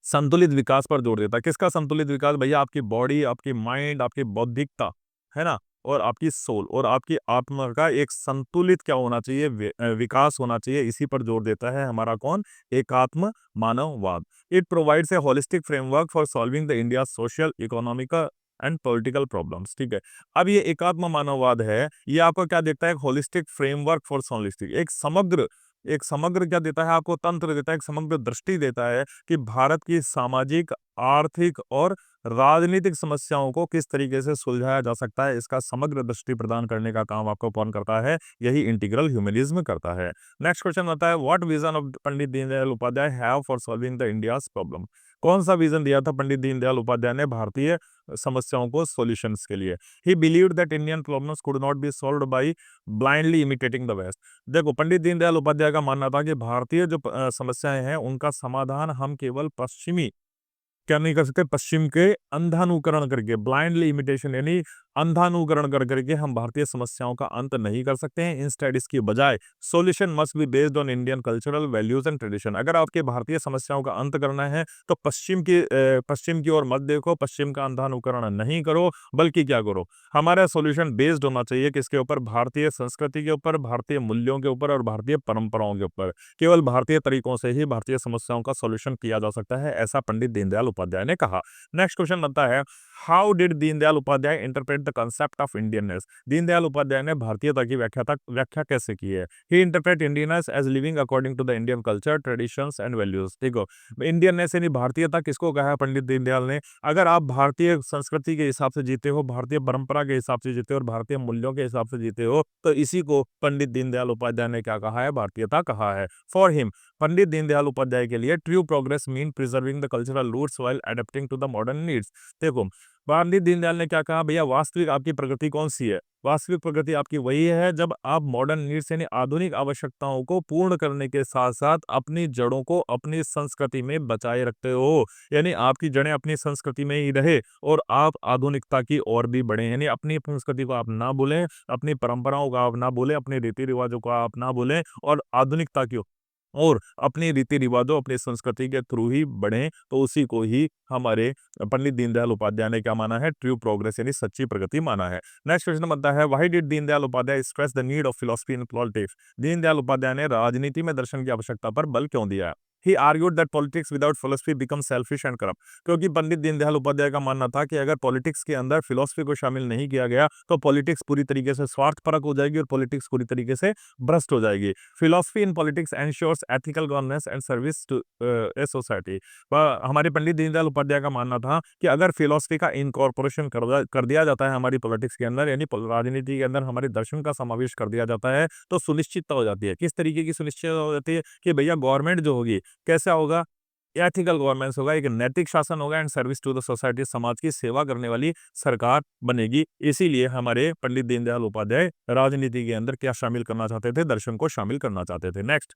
संतुलित विकास पर जोर देता है। किसका संतुलित विकास? भैया आपकी बॉडी, आपकी माइंड, आपकी बौद्धिकता, है ना, और आपकी सोल और आपकी आत्मा का एक संतुलित क्या होना चाहिए? विकास होना चाहिए। इसी पर जोर देता है हमारा कौन? एकात्म मानववाद। It provides a holistic framework for solving the India social, economical and political problems. ठीक है, अब ये एकात्म मानववाद है, ये आपको क्या देता है? एक होलिस्टिक फ्रेमवर्क फॉर सॉलिस्टिक, एक समग्र क्या देता है आपको? तंत्र देता है, एक समग्र दृष्टि देता है कि भारत की सामाजिक, आर्थिक और राजनीतिक समस्याओं को किस तरीके से सुलझाया जा सकता है। इसका समग्र दृष्टि प्रदान करने का काम आपको कौन करता है? यही इंटीग्रल ह्यूमनिज्म करता है। नेक्स्ट क्वेश्चन आता है, what vision of Pandit Deendayal Upadhyaya have for solving the India's problem. कौन सा विजन दिया था पंडित दीनदयाल उपाध्याय ने भारतीय समस्याओं को सॉल्यूशंस के लिए? He believed that Indian problems could not be solved by blindly imitating the west. देखो, पंडित दीनदयाल उपाध्याय का मानना था कि भारतीय जो समस्याएं हैं उनका समाधान हम केवल पश्चिमी क्या नहीं कर सकते? पश्चिम के अंधानुकरण करके, ब्लाइंडली इमिटेशन यानी अंधानुकरण कर करके हम भारतीय समस्याओं का अंत नहीं कर सकते हैं। इंस्टेड इसकी बजाय solution must be based on Indian cultural values and tradition. अगर आपके भारतीय समस्याओं का अंत करना है तो पश्चिम की ओर मत देखो, पश्चिम का अंधानुकरण नहीं करो, बल्कि क्या करो? हमारा सॉल्यूशन बेस्ड होना चाहिए किसके ऊपर? भारतीय संस्कृति के ऊपर, भारतीय मूल्यों के ऊपर और भारतीय परंपराओं के ऊपर। केवल भारतीय तरीकों से ही भारतीय समस्याओं का सॉल्यूशन किया जा सकता है, ऐसा पंडित दीनदयाल उपाध्याय ने कहा। नेक्स्ट क्वेश्चन बनता है, how did Deendayal Upadhyaya interpret the concept of Indianness. Deendayal Upadhyaya ने भारतीयता की व्याख्या कैसे की है? He interpret Indianness as living according to the Indian culture, traditions and values. देखो, इंडियनेस यानी भारतीयता किसको कहा है पंडित दीनदयाल ने? अगर आप भारतीय संस्कृति के हिसाब से जीते हो, भारतीय परंपरा के हिसाब से जीते हो और भारतीय मूल्यों के हिसाब से जीते हो, तो इसी को पंडित दीनदयाल उपाध्याय ने क्या कहा है? भारतीयता कहा है। फॉर हिम, पंडित दीनदयाल उपाध्याय के लिए true progress mean preserving the cultural roots while adapting to the modern needs. देखो, पंडित दीनदयाल ने क्या कहा? भैया वास्तविक आपकी प्रगति कौन सी है? वास्तविक प्रगति आपकी वही है जब आप मॉडर्न नीड्स यानी आधुनिक आवश्यकताओं को पूर्ण करने के साथ साथ अपनी जड़ों को अपनी संस्कृति में बचाए रखते हो। यानी आपकी जड़ें अपनी संस्कृति में ही रहे और आप आधुनिकता की ओर भी बढ़े। यानी अपनी संस्कृति को आप ना भूलें, अपनी परंपराओं को आप ना भूलें, अपने रीति रिवाजों को आप ना भूलें और आधुनिकता की और अपने रीति रिवाजों, अपनी संस्कृति के थ्रू ही बढ़ें। तो उसी को ही हमारे पंडित दीनदयाल उपाध्याय ने क्या माना है? ट्रू प्रोग्रेस यानी सच्ची प्रगति माना है। नेक्स्ट क्वेश्चन बनता है, why did Deendayal Upadhyaya stress the need of philosophy in politics. Deendayal Upadhyaya ने राजनीति में दर्शन की आवश्यकता पर बल क्यों दिया है? He argued that politics without philosophy become selfish and corrupt. क्योंकि पंडित दीनदयाल उपाध्याय का मानना था कि अगर पॉलिटिक्स के अंदर फिलोसफी को शामिल नहीं किया गया तो पॉलिटिक्स पूरी तरीके से स्वार्थपरक हो जाएगी और पॉलिटिक्स पूरी तरीके से भ्रष्ट हो जाएगी। Philosophy in politics ensures ethical governance and service to a society. हमारे पंडित दीनदयाल उपाध्याय का मानना था कि अगर फिलोसफी का इनकॉर्पोरेशन कर दिया जाता है हमारी पॉलिटिक्स के अंदर, यानी राजनीति के अंदर हमारे दर्शन का समावेश कर दिया जाता है, तो सुनिश्चितता हो जाती है। किस तरीके की सुनिश्चितता हो जाती है? कि भैया गवर्नमेंट जो होगी कैसा होगा? एथिकल गवर्नेंस होगा, एक नैतिक शासन होगा and service to the society, समाज की सेवा करने वाली सरकार बनेगी। इसीलिए हमारे पंडित दीनदयाल उपाध्याय राजनीति के अंदर क्या शामिल करना चाहते थे? दर्शन को शामिल करना चाहते थे। Next,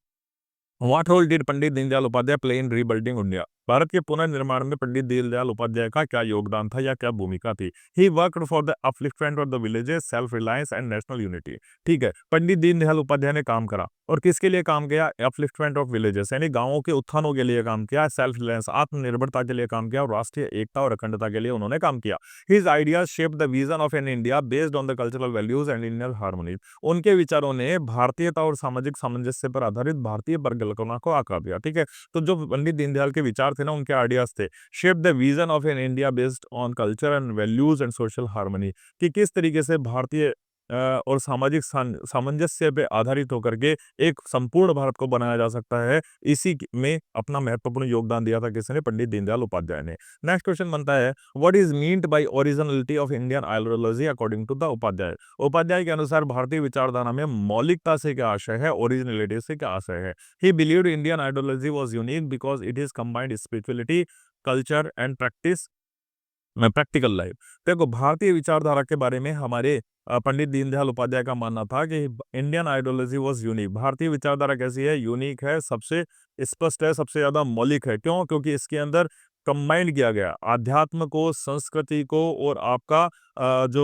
what role did Pandit Deendayal Upadhyaya play in rebuilding India. Bharat के पुनर्निर्माण में पंडित दीनदयाल उपाध्याय का क्या योगदान था या क्या भूमिका थी? He worked for the upliftment of the villages, self reliance and national unity. ठीक है, पंडित दीनदयाल उपाध्याय ने काम करा और किसके लिए काम किया? अपलिफ्टमेंट ऑफ विलेजेस यानी गांवों के उत्थानों के लिए काम किया, सेल्फ रिलायंस आत्मनिर्भरता के लिए काम किया और राष्ट्रीय एकता और अखंडता के लिए उन्होंने काम किया। His ideas shape the vision of an India based on the cultural values and Indian harmony. उनके विचारों ने भारतीयता और सामाजिक सामंजस्य पर आधारित भारतीय परिकल्पना को आकार दिया। ठीक है, तो जो पंडित दीनदयाल के विचार थे ना, उनके आइडियाज थे, shape the vision of an India based on culture and values and social harmony, कि किस तरीके से भारतीय और सामाजिक सामंजस्य पे आधारित होकर के एक संपूर्ण भारत को बनाया जा सकता है। में अपना महत्वपूर्ण योगदान दिया था किसने? पंडित दीनदयाल उपाध्याय ने। नेक्स्ट क्वेश्चन बनता है, what is meant by originality of Indian ideology according to the Upadhyaya? Upadhyaya के अनुसार भारतीय विचारधारा में मौलिकता से क्या आशय है, ओरिजिनलिटी से क्या आशय है? ही believed Indian ideology was unique because it is combined spirituality, culture and practical life. देखो, भारतीय विचारधारा के बारे में हमारे पंडित दीनदयाल उपाध्याय का मानना था कि इंडियन आइडियोलॉजी वाज यूनिक। भारतीय विचारधारा कैसी है? यूनिक है, सबसे स्पष्ट है, सबसे ज्यादा मौलिक है। क्यों? क्योंकि इसके अंदर कंबाइंड किया गया अध्यात्म को, संस्कृति को और आपका जो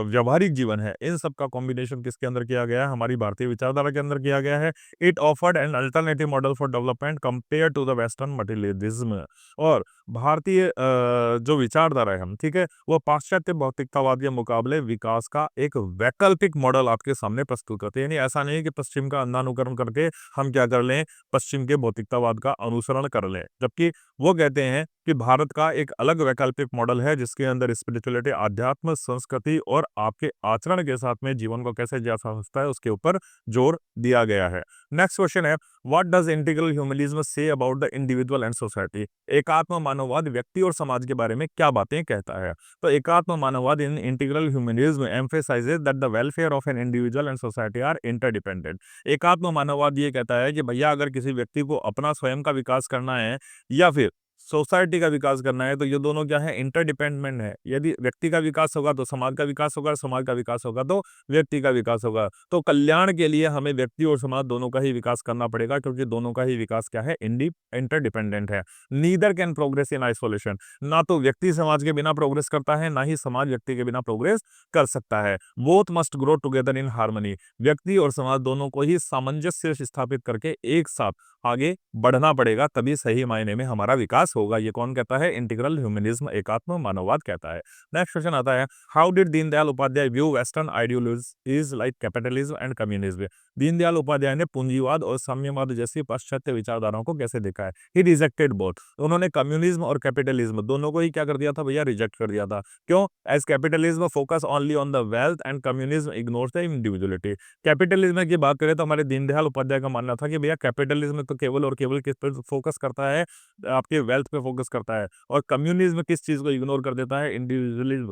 व्यवहारिक जीवन है, इन सब का कॉम्बिनेशन किसके अंदर किया गया है? हमारी भारतीय विचारधारा के अंदर किया गया है। It offered an alternative model for development compare to the western materialism. और भारतीय जो विचारधारा है हम, ठीक है, वो पाश्चात्य भौतिकतावाद के मुकाबले विकास का एक वैकल्पिक मॉडल आपके सामने प्रस्तुत करते हैं। यानी ऐसा नहीं है कि पश्चिम का अंधानुकरण करके हम क्या कर लें? पश्चिम के भौतिकतावाद का अनुसरण कर लें, जबकि वो कहते हैं कि भारत का एक अलग वैकल्पिक मॉडल है जिसके अंदर स्पिरिचुअलिटी, आध्यात्म, संस्कृति और आपके आचरण के साथ में जीवन को कैसे जिया जा सकता है, उसके ऊपर जोर दिया गया है। नेक्स्ट क्वेश्चन है, what does integral humanism say about the individual and society? एकात्म मानववाद व्यक्ति और समाज के बारे में क्या बातें कहता है? तो Ekatma Manavvad in integral humanism emphasizes that the welfare of an individual and society are interdependent. Ekatma Manavvad ये कहता है कि भैया, अगर किसी व्यक्ति को अपना स्वयं का विकास करना है या फिर सोसाइटी का विकास करना है, तो ये दोनों क्या है? इंटरडिपेंडेंट है। यदि व्यक्ति का विकास होगा तो समाज का विकास होगा, समाज का विकास होगा तो व्यक्ति का विकास होगा। तो कल्याण के लिए हमें व्यक्ति और समाज दोनों का ही विकास करना पड़ेगा, क्योंकि दोनों का ही विकास क्या है? इंटरडिपेंडेंट है। Neither can progress in isolation. ना तो व्यक्ति समाज के बिना प्रोग्रेस करता है, ना ही समाज व्यक्ति के बिना प्रोग्रेस कर सकता है। Both must grow together in harmony. व्यक्ति और समाज दोनों को ही सामंजस्य स्थापित करके एक साथ आगे बढ़ना पड़ेगा, तभी सही मायने में हमारा विकास होगा। ये कौन कहता है? इंटीग्रल ह्यूमनिज्म, एकात्म मानववाद कहता है। नेक्स्ट क्वेश्चन आता है, how did Deendayal Upadhyaya view western ideologies like capitalism and communism? Deendayal Upadhyaya ने पूंजीवाद और साम्यवाद जैसी पाश्चात्य विचारधाराओं को कैसे देखा है? ही रिजेक्टेड बोथ। उन्होंने कम्युनिज्म और कैपिटलिज्म दोनों को ही क्या कर दिया था भैया? रिजेक्ट कर दिया था। क्यों? As capitalism focus only on the wealth and communism ignores the individuality. Capitalism की बात करें तो हमारे दीनदयाल उपाध्याय का मानना था कि भैया, कैपिटलिज्म तो केवल और केवल किस पर फोकस करता है? आपके वेल्थ पे फोकस करता है। और कम्युनिज्म किस चीज को इग्नोर कर देता है? इंडिविजुअलिज्म,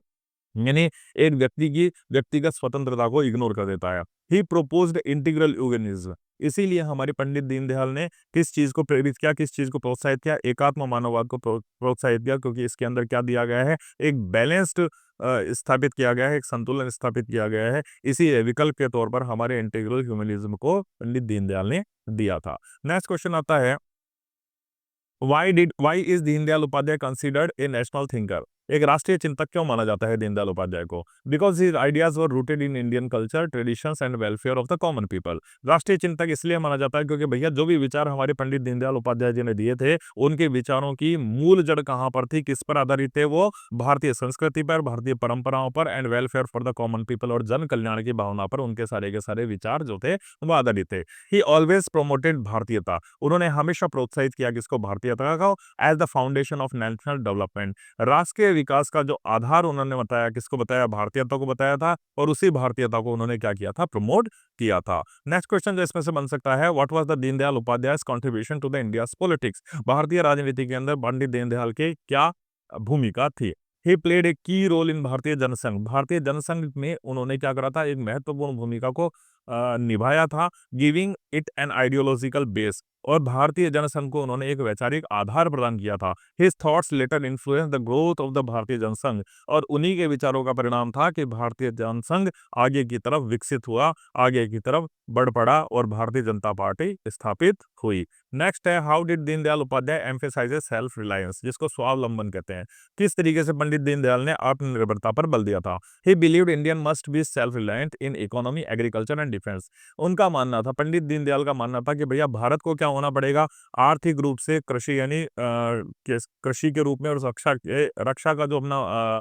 यानी एक व्यक्ति की व्यक्तिगत स्वतंत्रता को इग्नोर कर देता है। ही प्रोपोज्ड इंटीग्रल ह्यूमनिज्म। इसीलिए हमारे पंडित दीनदयाल ने किस चीज को प्रेरित किया, किस चीज को प्रोत्साहित किया? एकात्म मानववाद को प्रोत्साहित किया, क्योंकि इसके अंदर क्या दिया गया है? एक बैलेंस्ड स्थापित किया गया है, एक संतुलन स्थापित किया गया है। इसी विकल्प के तौर पर हमारे इंटीग्रल ह्यूमनिज्म को पंडित दीनदयाल ने दिया था। नेक्स्ट क्वेश्चन आता है, why is Deendayal Upadhyaya considered a national thinker? एक राष्ट्रीय चिंतक क्यों माना जाता है दीनदयाल उपाध्याय को? Because his ideas were rooted in Indian culture, traditions and welfare of the common people. राष्ट्रीय चिंतक इसलिए माना जाता है क्योंकि भैया, जो भी विचार हमारे पंडित दीनदयाल उपाध्याय जी ने दिए थे, उनके विचारों की मूल जड़ कहाँ पर थी, किस पर आधारित थे? वो भारतीय संस्कृति पर, भारतीय परंपराओं पर and welfare for the common people, और जन कल्याण की भावना पर उनके सारे के सारे विचार जो थे वो आधारित थे। ही ऑलवेज प्रोमोटेड भारतीयता। उन्होंने हमेशा प्रोत्साहित किया किसको? भारतीयता को, as the foundation of national development. राष्ट्र के विकास का जो आधार उन्होंने बताया, किसको बताया? भारतीयता को बताया था, और उसी भारतीयता को उन्होंने क्या किया था? प्रमोट किया था। नेक्स्ट क्वेश्चन जो इसमें से बन सकता है, what was the Deendayal Upadhyaya contribution to the India's politics? भारतीय राजनीति के अंदर पंडित दीनदयाल की क्या भूमिका थी? ही प्लेड ए की रोल इन भारतीय जनसंघ। भारतीय जनसंघ में उन्होंने क्या करा था? एक महत्वपूर्ण भूमिका को निभाया था, giving it an ideological base. और भारतीय जनसंघ को उन्होंने एक वैचारिक आधार प्रदान किया था। His thoughts later influence the growth of the Bharatiya Jana Sangh. और उन्हीं के विचारों का परिणाम था कि भारतीय जनसंघ आगे की तरफ विकसित हुआ, आगे की तरफ बढ़ पड़ा और भारतीय जनता पार्टी स्थापित हुई। नेक्स्ट है, how did Deendayal Upadhyaya emphasises self reliance, जिसको स्वावलंबन कहते हैं। किस तरीके से पंडित दीनदयाल ने आत्मनिर्भरता पर बल दिया था। ही believed Indian must be self reliant in economy, agriculture and defence. उनका मानना था, पंडित दीनदयाल का मानना था कि भैया भारत को क्या होना पड़ेगा, आर्थिक रूप से कृषि यानी कृषि के रूप में और रक्षा का जो अपना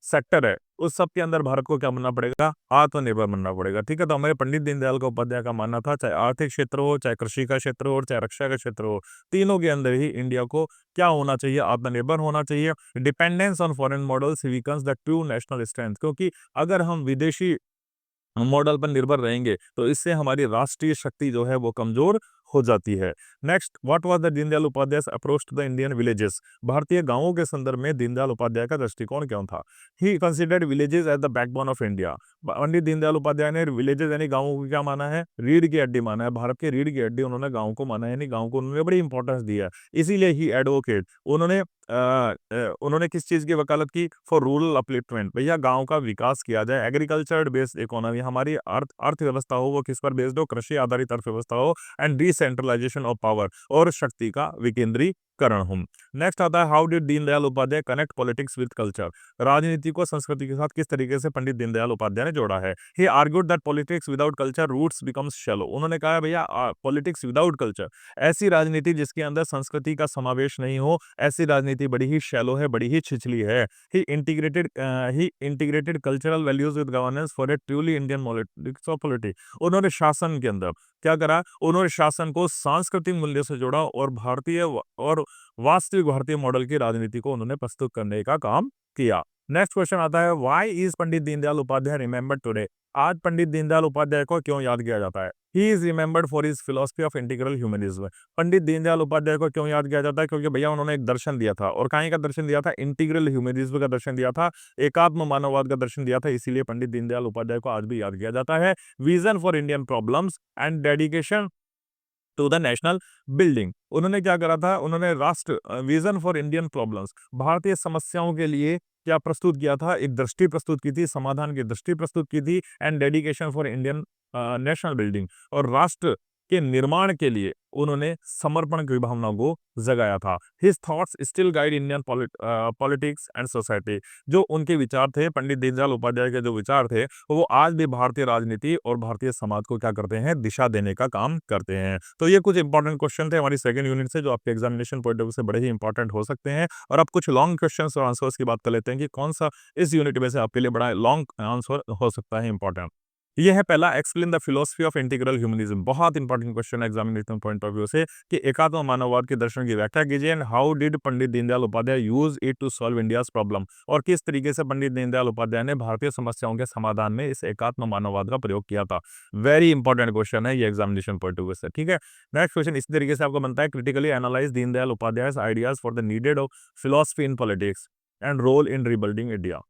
सेक्टर है, उस सब के अंदर भारत को क्या बनना पड़ेगा, आत्मनिर्भर बनना पड़ेगा। ठीक है, तो हमारे पंडित दीनदयाल का उपाध्याय का मानना था, चाहे आर्थिक क्षेत्र हो, चाहे कृषि का क्षेत्र हो और चाहे रक्षा का क्षेत्र हो, तीनों के अंदर ही इंडिया को क्या होना चाहिए, आत्मनिर्भर होना चाहिए। Dependence on foreign models weakens the true national strength, क्योंकि अगर हम विदेशी मॉडल पर निर्भर रहेंगे तो इससे हमारी राष्ट्रीय शक्ति जो है वो कमजोर हो जाती है। Next, what was the Deendayal Upadhyaya approach to the Indian villages, भारतीय गांवों के संदर्भ में दीनदयाल उपाध्याय का दृष्टिकोण क्या था। He considered villages as the backbone of India. Pandit Deendayal Upadhyaya ने विलेजेस यानी गांवों को क्या माना है, रीढ़ की हड्डी माना है, भारत के रीढ़ की हड्डी उन्होंने गांव को माना है, यानी गांव को उन्होंने बड़ी इंपॉर्टेंस दिया है। इसीलिए ही एडवोकेट, उन्होंने किस चीज की वकालत की, फॉर रूरल अपलिफ्टमेंट, भैया गांव का विकास किया जाए, एग्रीकल्चर बेस्ड इकोनॉमी, हमारी अर्थव्यवस्था हो वो किस पर बेस्ड हो, कृषि आधारित अर्थव्यवस्था हो, एंड डिसेंट्रलाइजेशन ऑफ पावर, और शक्ति का विकेंद्रीकरण हो। नेक्स्ट आता है, how did Deendayal Upadhyaya connect politics with culture, राजनीति को संस्कृति के साथ किस तरीके से पंडित दीनदयाल उपाध्याय ने जोड़ा है। He argued that politics without culture roots becomes shallow, उन्होंने कहा है भैया पॉलिटिक्स विदाउट कल्चर, ऐसी राजनीति जिसके अंदर संस्कृति का समावेश नहीं हो, ऐसी राजनीति बड़ी ही शैलो है, बड़ी ही छिछली है। He integrated cultural values with governance for a truly Indian polity, उन्होंने शासन के अंदर क्या करा, उन्होंने शासन को सांस्कृतिक मूल्य से जोड़ा और और वास्तविक भारतीय मॉडल की राजनीति को उन्होंने प्रस्तुत करने का काम किया। नेक्स्ट क्वेश्चन आता है, why is Pandit Deendayal Upadhyaya remembered today, आज पंडित दीनदयाल उपाध्याय को क्यों याद किया जाता है। He is remembered for his philosophy of integral humanism, Pandit Deendayal Upadhyaya को क्यों याद किया जाता है, क्योंकि भैया उन्होंने एक दर्शन दिया था, और कहीं का दर्शन दिया था, इंटीग्रल ह्यूमनिज्म का दर्शन दिया था, एकात्म मानववाद का दर्शन दिया था, इसीलिए पंडित दीनदयाल उपाध्याय को आज भी याद किया जाता है। Vision for Indian problems and dedication to the national building, उन्होंने क्या करा था, उन्होंने राष्ट्र विजन फॉर इंडियन प्रॉब्लम्स, भारतीय समस्याओं के लिए क्या प्रस्तुत किया था, एक दृष्टि प्रस्तुत की थी, समाधान की दृष्टि प्रस्तुत की थी, and dedication for Indian national building, और राष्ट्र के निर्माण के लिए उन्होंने समर्पण की भावना को जगाया था। His thoughts still guide Indian politics and society, जो उनके विचार थे, पंडित दीनदयाल उपाध्याय के जो विचार थे, वो आज भी भारतीय राजनीति और भारतीय समाज को क्या करते हैं, दिशा देने का काम करते हैं। तो ये कुछ इंपॉर्टेंट क्वेश्चन थे हमारी सेकंड यूनिट से, जो आपके एग्जामिनेशन पॉइंट ऑफ व्यू से बड़े ही इंपॉर्टेंट हो सकते हैं। और अब कुछ लॉन्ग क्वेश्चन और आंसर्स की बात कर लेते हैं कि कौन सा इस यूनिट में से आपके लिए बड़ा लॉन्ग आंसर हो सकता है इंपॉर्टेंट। ये है पहला, explain the philosophy of integral humanism, बहुत इंपॉर्टेंट क्वेश्चन है एग्जामिनेशन पॉइंट ऑफ व्यू से, कि एकात्म मानववाद के दर्शन की व्याख्या कीजिए, and how did Pandit Deendayal Upadhyaya use it to solve India's problem, और किस तरीके से पंडित दीनदयाल उपाध्याय ने भारतीय समस्याओं के समाधान में इस एकात्म मानववाद का प्रयोग किया था। वेरी इंपॉर्टेंट क्वेश्चन है ये एग्जामिनेशन पॉइंट ऑफ व्यू से। ठीक है, नेक्स्ट क्वेश्चन इसी तरीके से आपको बनता है, critically analyze Deendayal Upadhyaya ideas for the needed of philosophy in politics and role in rebuilding India,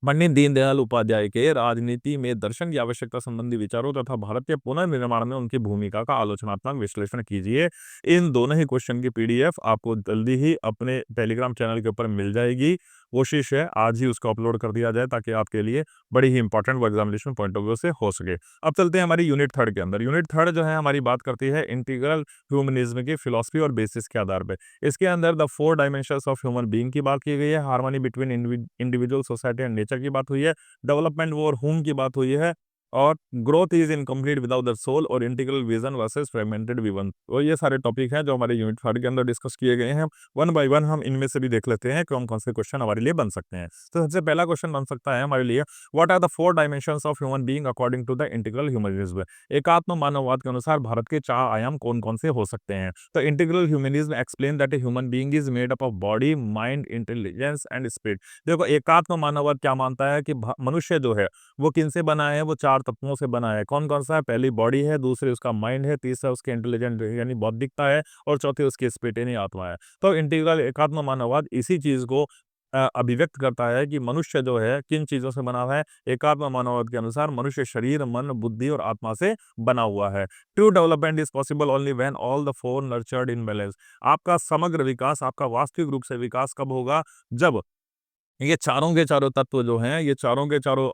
Pandit Deendayal Upadhyaya के राजनीति में दर्शन की आवश्यकता संबंधी विचारों तथा भारत के पुनर्निर्माण में उनकी भूमिका का आलोचनात्मक विश्लेषण कीजिए। इन दोनों ही क्वेश्चन की पीडीएफ आपको जल्दी ही अपने टेलीग्राम चैनल के ऊपर मिल जाएगी। कोशिश है आज ही उसको अपलोड कर दिया जाए ताकि आपके लिए बड़ी ही इंपॉर्टेंट वो एग्जामिनेशन पॉइंट ऑफ व्यू से हो सके। अब चलते हैं हमारी यूनिट थर्ड के अंदर। यूनिट थर्ड जो है हमारी बात करती है इंटीग्रल ह्यूमनिज्म की फिलॉसफी और बेसिस के आधार पर। इसके अंदर the 4 dimensions of human being की बात की गई है, harmony between individual, society and nature की बात हुई है, डेवलपमेंट वॉर होम की बात हुई है, और growth is incomplete without the soul, और integral vision versus fragmented vision. तो ये सारे टॉपिक हैं जो हमारे यूनिट थर्ड के अंदर डिस्कस किए गए हैं। वन बाय वन हम इनमें से भी देख लेते हैं कौन कौन से क्वेश्चन हमारे लिए बन सकते हैं। तो सबसे पहला क्वेश्चन बन सकता है हमारे लिए, what are the 4 dimensions of human being according to the integral humanism, एकात्म मानववाद के अनुसार भारत के 4 आयाम कौन कौन से हो सकते हैं। तो integral humanism explain that a human being is made up of body, mind, intelligence and spirit. देखो एकात्म मानववाद क्या मानता है कि मनुष्य जो है वो किनसे बना है, वो 4 तत्वों से बना है। कौन कौन सा है, पहली बॉडी है, दूसरी उसका माइंड है, तीसरा उसके इंटेलिजेंट यानी बौद्धिकता है, और चौथी उसकी स्पिरिट यानी आत्मा है। तो इंटीग्रल एकात्म मानववाद इसी चीज को अभिव्यक्त करता है कि मनुष्य जो है किन चीजों से बना हुआ है। एकात्म मानववाद के अनुसार मनुष्य शरीर, मन, बुद्धि और आत्मा से बना हुआ है। True development is possible only when all the four nurtured in balance. आपका समग्र विकास, आपका वास्तविक रूप से विकास कब होगा? जब ये चारों के चारों तत्व जो हैं, ये चारों के चारों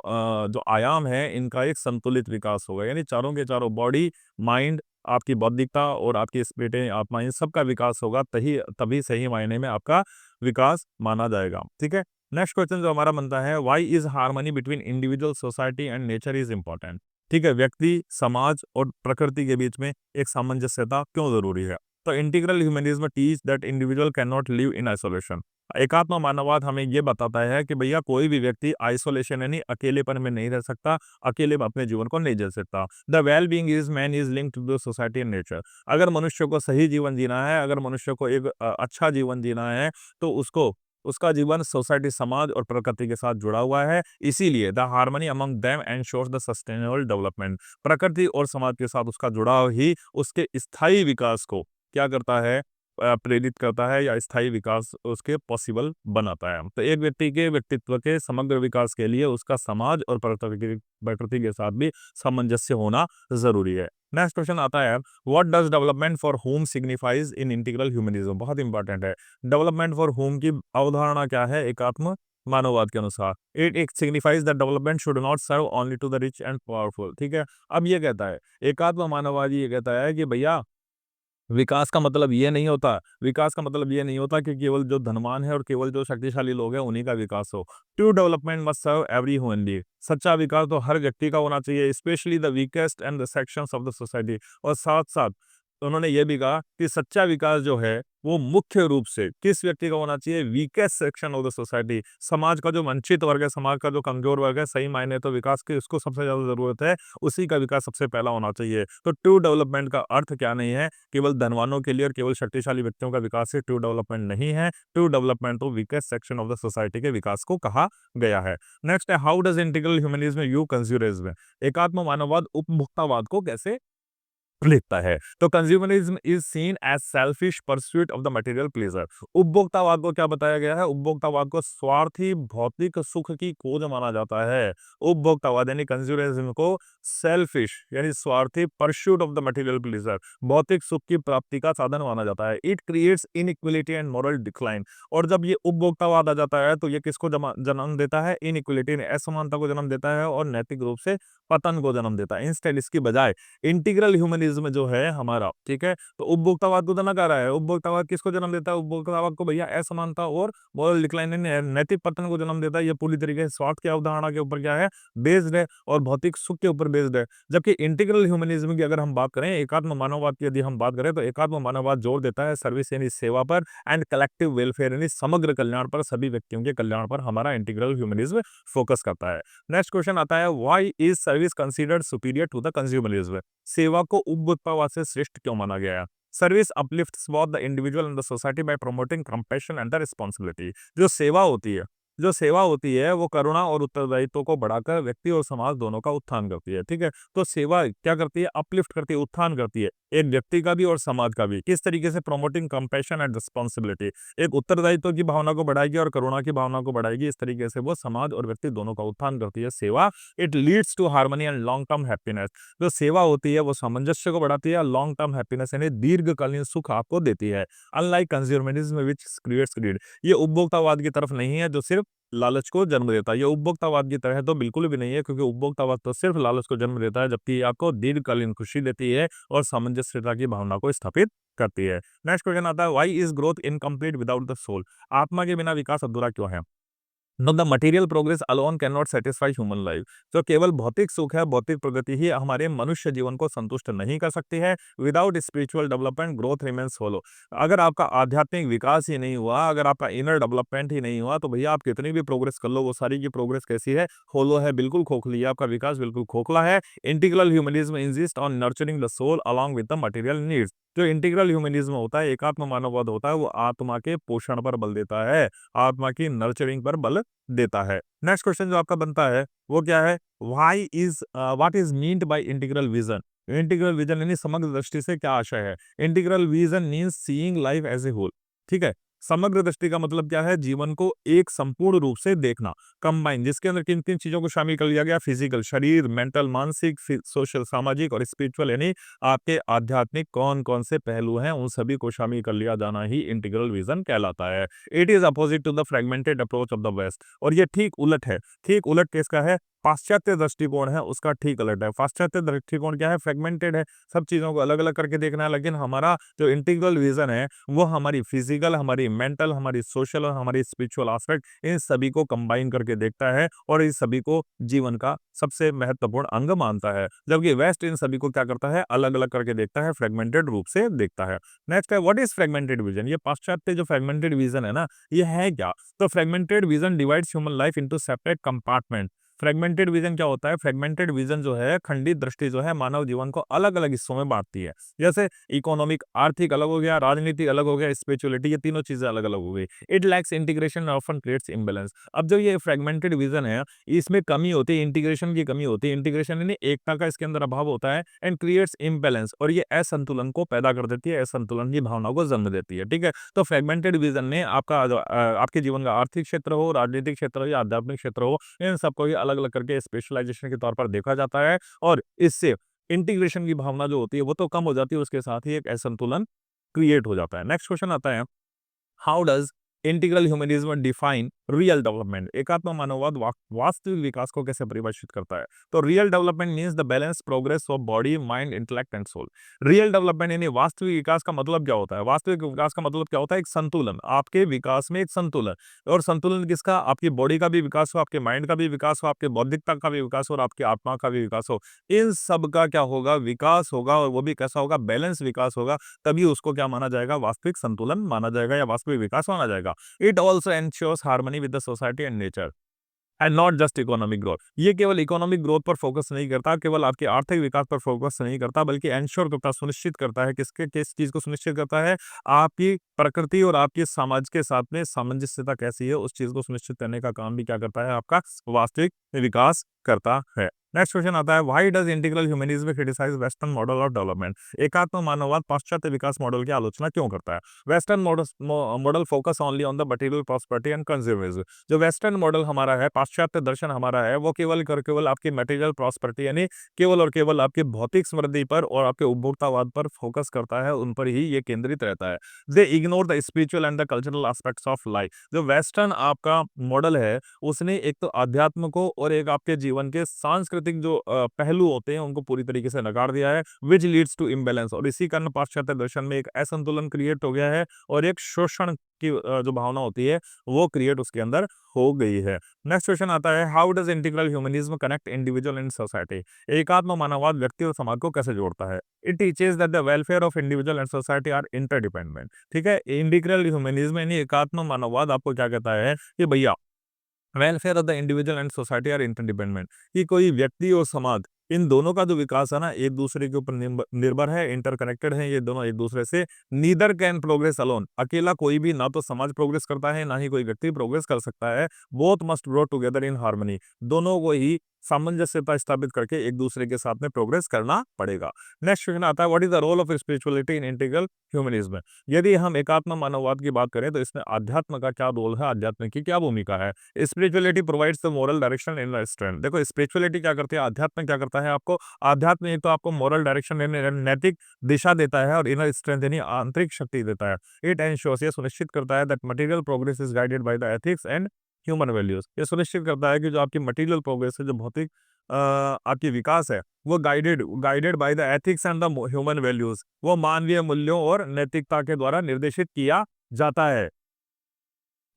जो आयाम हैं, इनका एक संतुलित विकास होगा। यानी चारों के चारों बॉडी, माइंड, आपकी बौद्धिकता और आपकी स्पिरिट, आत्मा, इन सब का विकास होगा, तही तभी सही मायने में आपका विकास माना जाएगा। ठीक है? नेक्स्ट क्वेश्चन जो हमारा बनता है, why is harmony between individual, society and nature is important? ठीक है, व्यक्ति, समाज और प्रकृति के बीच में एक सामंजस्यता क्यों जरूरी है? तो integral humanism teach that individual can not live in isolation. एकात्म मानववाद हमें ये बताता है कि भैया कोई भी व्यक्ति आइसोलेशन यानी अकेलेपन में नहीं रह सकता, अकेले में अपने जीवन को नहीं जी सकता। The well being is man is linked to the society and nature. अगर मनुष्य को सही जीवन जीना है, अगर मनुष्य को एक अच्छा जीवन जीना है, तो उसको उसका जीवन सोसाइटी, समाज और प्रकृति के साथ जुड़ा हुआ है। इसीलिए the harmony among them ensures the sustainable development. प्रकृति और समाज के साथ उसका जुड़ाव ही उसके स्थायी विकास को क्या करता है? प्रेरित करता है या स्थायी विकास उसके पॉसिबल बनाता है। तो एक व्यक्ति के व्यक्तित्व के समग्र विकास के लिए उसका समाज और प्रकृति के साथ भी सामंजस्य होना जरूरी है। नेक्स्ट क्वेश्चन आता है, what does development for home signifies in integral humanism? बहुत इंपॉर्टेंट है। डेवलपमेंट फॉर होम की अवधारणा क्या है एकात्म मानववाद के अनुसार? It signifies that development should not serve only to the rich and powerful. ठीक है, अब ये कहता है, एकात्म मानववादी ये कहता है कि भैया विकास का मतलब ये नहीं होता कि केवल जो धनवान है और केवल जो शक्तिशाली लोग हैं उन्हीं का विकास हो। True development must serve every human being. सच्चा विकास तो हर व्यक्ति का होना चाहिए, specially the weakest and the sections of the society. और साथ साथ उन्होंने ये भी कहा कि सच्चा विकास जो है वो मुख्य रूप से किस व्यक्ति का होना चाहिए? Weakest section of the society. समाज का जो वंचित वर्ग है, समाज का जो कमजोर वर्ग है, सही मायने तो विकास की उसको सबसे ज्यादा जरूरत है, उसी का विकास सबसे पहला होना चाहिए। तो ट्रू डेवलपमेंट का अर्थ क्या नहीं है केवल धनवानों के लिए और केवल शक्तिशाली व्यक्तियों का विकास ही ट्रू डेवलपमेंट नहीं है। ट्रू डेवलपमेंट तो weakest section of the society के विकास को कहा गया है। नेक्स्ट है, how does integral humanism view consumerism? Ekatma Manavvad उपभोक्तावाद को कैसे लिखता है? तो consumerism is seen as selfish pursuit of the material pleasure. उपभोक्तावाद को क्या बताया गया है? उपभोक्तावाद को स्वार्थी भौतिक सुख की खोज माना जाता है। उपभोक्तावाद यानी कंज्यूमरिज्म को सेल्फिश यानी स्वार्थी pursuit of the material pleasure, भौतिक सुख की प्राप्ति का साधन माना जाता है। It creates inequality and moral decline. और जब ये उपभोक्तावाद आ जाता है तो ये किसको जन्म देता है? इनइक्वलिटी, असमानता को जन्म देता है और नैतिक रूप से पतन को जन्म देता है। इंस्टेड इसकी बजाय इंटीग्रल ह्यूमनिज्म जो है हमारा, ठीक है, तो उपभोक्तावाद को तो नकार रहा है। उपभोक्तावाद किसको जन्म देता है? उपभोक्तावाद को भैया असमानता और मोरल डिक्लाइन नैतिक पतन को जन्म देता है। ये पूरी तरीके से स्वार्थ की अवधारणा के ऊपर क्या है? बेस्ड है और भौतिक सुख के ऊपर बेस्ड है। जबकि इंटीग्रल ह्यूमनिज्म की अगर हम बात करें, एकात्म मानववाद की यदि हम बात करें, तो एकात्म मानववाद जोर देता है सर्विस यानी सेवा पर एंड कलेक्टिव वेलफेयर यानी समग्र कल्याण पर, सभी व्यक्तियों के कल्याण पर हमारा इंटीग्रल ह्यूमनिज्म फोकस करता है। नेक्स्ट क्वेश्चन आता है, why is service considered superior to the consumerism? सेवा को उपभोक्तावाद से श्रेष्ठ क्यों माना गया है? Service uplifts both the individual and the society by promoting compassion and the responsibility. जो सेवा होती है वो करुणा और उत्तरदायित्व को बढ़ाकर व्यक्ति और समाज दोनों का उत्थान करती है। ठीक है, तो सेवा क्या करती है? अपलिफ्ट करती है, उत्थान करती है, एक व्यक्ति का भी और समाज का भी। किस तरीके से? प्रमोटिंग कंपैशन एंड रिस्पांसिबिलिटी, एक उत्तरदायित्व की भावना को बढ़ाएगी और करुणा की भावना को बढ़ाएगी। इस तरीके से वो समाज और व्यक्ति दोनों का उत्थान करती है सेवा। It leads to harmony and long term happiness. जो सेवा होती है वो सामंजस्य को बढ़ाती है, लॉन्ग टर्म हैप्पीनेस यानी दीर्घकालीन सुख आपको देती है। Unlike consumerism which creates greed, ये उपभोक्तावाद की तरफ नहीं है जो सिर्फ लालच को जन्म देता है। ये उपभोक्तावाद की तरह तो बिल्कुल भी नहीं है, क्योंकि उपभोक्तावाद तो सिर्फ लालच को जन्म देता है, जबकि ये आपको दीर्घकालीन खुशी देती है और सामंजस्यता की भावना को स्थापित करती है। नेक्स्ट क्वेश्चन आता है, why is growth incomplete without the soul? आत्मा के बिना विकास अधूरा क्यों है? No the material progress alone can not satisfy human life. तो केवल भौतिक सुख है, भौतिक प्रगति ही हमारे मनुष्य जीवन को संतुष्ट नहीं कर सकती है। Without spiritual development growth remains hollow. अगर आपका आध्यात्मिक विकास ही नहीं हुआ, अगर आपका इनर डेवलपमेंट ही नहीं हुआ, तो भैया आप कितनी भी प्रोग्रेस कर लो, वो सारी की प्रोग्रेस कैसी है? होलो है, बिल्कुल खोखली है, आपका विकास बिल्कुल खोखला है। Integral humanism insist on nurturing the soul along with the material needs. जो इंटीग्रल ह्यूमनिज्म होता है, एकात्म मानववाद होता है, वो आत्मा के पोषण पर बल देता है, आत्मा की नर्चरिंग पर बल देता है। नेक्स्ट क्वेश्चन जो आपका बनता है वो क्या है? What is meant by integral vision? Integral vision यानी समग्र दृष्टि से क्या आशय है? Integral vision means seeing life as a whole. ठीक है, समग्र दृष्टि का मतलब क्या है? जीवन को एक संपूर्ण रूप से देखना, कंबाइन, जिसके अंदर किन-किन चीज़ों को शामिल कर लिया गया? फिजिकल शरीर, मेंटल मानसिक, सोशल सामाजिक और स्पिरिचुअल यानी आपके आध्यात्मिक कौन-कौन से पहलू हैं, उन सभी को शामिल कर लिया जाना ही इंटीग्रल विज़न कहलाता है। It is opposite to the fragmented approach of the west और ये ठीक उलट है। ठीक उलट किसका है? पाश्चात्य दृष्टिकोण है, उसका ठीक उलट है। पाश्चात्य दृष्टिकोण क्या है? फ्रैगमेंटेड है, सब चीज़ों को अलग-अलग करके देखना है, लेकिन हमारा जो इंटीग्रल विज़न है, वो हमारी फिजिकल, हमारी मेंटल, हमारी सोशल और हमारी स्पिरिचुअल एस्पेक्ट इन सभी को कंबाइन करके देखता है और इस सभी को जीवन का सबसे महत्वपूर्ण अंग मानता है। जबकि वेस्ट इन सभी को क्या करता है? अलग-अलग करके देखता है, फ्रैगमेंटेड रूप से देखता है। नेक्स्ट है व्हाट इज़ फ्रैगमेंटेड विज़न? ये पाश्चात्य जो फ्रैगमेंटेड विज़न है ना, ये है क्या? तो fragmented vision divides human life into separate compartment. Fragmented vision क्या होता है? फ्रैगमेंटेड विज़न जो है, खंडित दृष्टि जो है, मानव जीवन को अलग-अलग हिस्सों में बाँटती है। जैसे इकोनॉमिक, आर्थिक अलग हो गया, राजनीति अलग हो गया, स्पिरिचुअलिटी, ये तीनों चीज़ें अलग-अलग हो गई। It lacks integration and often creates imbalance. अब जो ये फ्रैगमेंटेड विज़न है, इसमें कमी होती है, इंटीग्रेशन की कमी होती है। इंटीग्रेशन यानी एकता का इसके अंदर अभाव होता है एंड क्रिएट्स इम्बैलेंस और ये असंतुलन को पैदा कर देती है, असंतुलन की भावना को जन्म देती है, ठीक है? तो फ्रैगमेंटेड विज़न ने आपके जीवन का आर्थिक क्षेत्र हो, राजनीतिक क्षेत्र हो या आध्यात्मिक क्षेत्र हो, इन सबको ही अलग-अलग करके स्पेशलाइज़ेशन के तौर पर देखा जाता है और इससे इंटीग्रेशन की भावना जो होती है, वो तो कम हो जाती है, उसके साथ ही एक असंतुलन क्रिएट हो जाता है। नेक्स्ट क्वेश्चन आता है how does integral humanism define real development? एकात्म मानववाद वास्तविक विकास को कैसे परिभाषित करता है? तो real development means the balance progress of body mind intellect and soul. Real development यानी वास्तविक विकास का मतलब क्या होता है? वास्तविक विकास का मतलब क्या होता है? एक संतुलन, आपके विकास में एक संतुलन। और संतुलन किसका? आपकी बॉडी का भी विकास हो, आपके माइंड का भी विकास हो, आपके बौद्धिकता का भी विकास हो और आपकी आत्मा का भी विकास हो। इन सब का क्या होगा? विकास होगा और वो भी कैसा होगा? बैलेंस विकास होगा। तभी उसको क्या माना जाएगा? वास्तविक संतुलन माना जाएगा या वास्तविक विकास माना जाएगा। It also ensures harmony with the society and nature and not just economic growth. ये केवल इकोनॉमिक ग्रोथ पर फोकस नहीं करता, केवल आपके आर्थिक विकास पर फोकस नहीं करता, बल्कि एंश्योर करता, सुनिश्चित करता है किस चीज को सुनिश्चित करता है? आपकी प्रकृति और आपके समाज के साथ में सामंजस्यता कैसी है, उस चीज को सुनिश्चित करने का काम भी क्या करता है? आपका वास्तविक विकास करता है। नेक्स्ट क्वेश्चन आता है why does integral humanism criticise western model of development? एकात्म मानववाद पाश्चात्य विकास मॉडल की आलोचना क्यों करता है? Western model focus only on the material prosperity and conservatism. जो वेस्टर्न मॉडल हमारा है, पाश्चात्य दर्शन हमारा है, वो केवल आपकी मटेरियल प्रॉस्पेरिटी यानी केवल और केवल आपकी भौतिक समृद्धि पर और आपके उपभोक्तावाद पर फोकस करता है, उन पर ही ये केंद्रित रहता है। दे ignore the spiritual and the cultural aspects of life. जो वेस्टर्न आपका मॉडल है, उसने एक तो अध्यात्म को और एक आपके जीवन के सांस्कृतिक जो पहलू होते हैं, उनको पूरी तरीके से नकार दिया है, विच लीड्स टू इम्बैलेंस। और इसी कारण पाश्चात्य दर्शन में एक असंतुलन क्रिएट हो गया है और एक शोषण की जो भावना होती है, वो क्रिएट उसके अंदर हो गई है। नेक्स्ट क्वेश्चन आता है how does integral humanism connect individual and society? एकात्म मानववाद व्यक्ति और समाज को कैसे जोड़ता है? It teaches that the welfare of individual and society are interdependent. ठीक है, इंटीग्रल ह्यूमनिज्म यानी एकात्म मानववाद आपको क्या कहता है कि भैया welfare of the individual and society are interdependent, कि कोई व्यक्ति और समाज, इन दोनों का जो विकास है ना, एक दूसरे के ऊपर निर्भर है, इंटरकनेक्टेड है, ये दोनों एक दूसरे से। नीदर कैन प्रोग्रेस अलोन, अकेला कोई भी ना तो समाज प्रोग्रेस करता है, ना ही कोई व्यक्ति प्रोग्रेस कर सकता है। Both must grow together in harmony, दोनों को ही सामंजस्यता स्थापित करके एक दूसरे के साथ में प्रोग्रेस करना पड़ेगा। नेक्स्ट क्वेश्चन आता है what is the role of spirituality in integral humanism? यदि हम एकात्म मानववाद की बात करें तो इसमें अध्यात्म का क्या रोल है, अध्यात्म की क्या भूमिका है? Spirituality provides the moral direction in strength. देखो स्पिरिचुअलिटी क्या करती है, अध्यात्म क्या करता है आपको? अध्यात्म एक तो आपको मोरल डायरेक्शन यानी नैतिक दिशा देता है और इनर स्ट्रेंथ यानी आंतरिक शक्ति देता है। इट एंश्योर्स, ये सुनिश्चित करता है that material progress is guided by the ethics and human values. ये सुनिश्चित करता है कि जो आपकी मटेरियल प्रोग्रेस है, जो भौतिक आपकी विकास है, वो guided guided by the ethics and the human values, वो मानवीय मूल्यों और नैतिकता के द्वारा निर्देशित किया जाता है।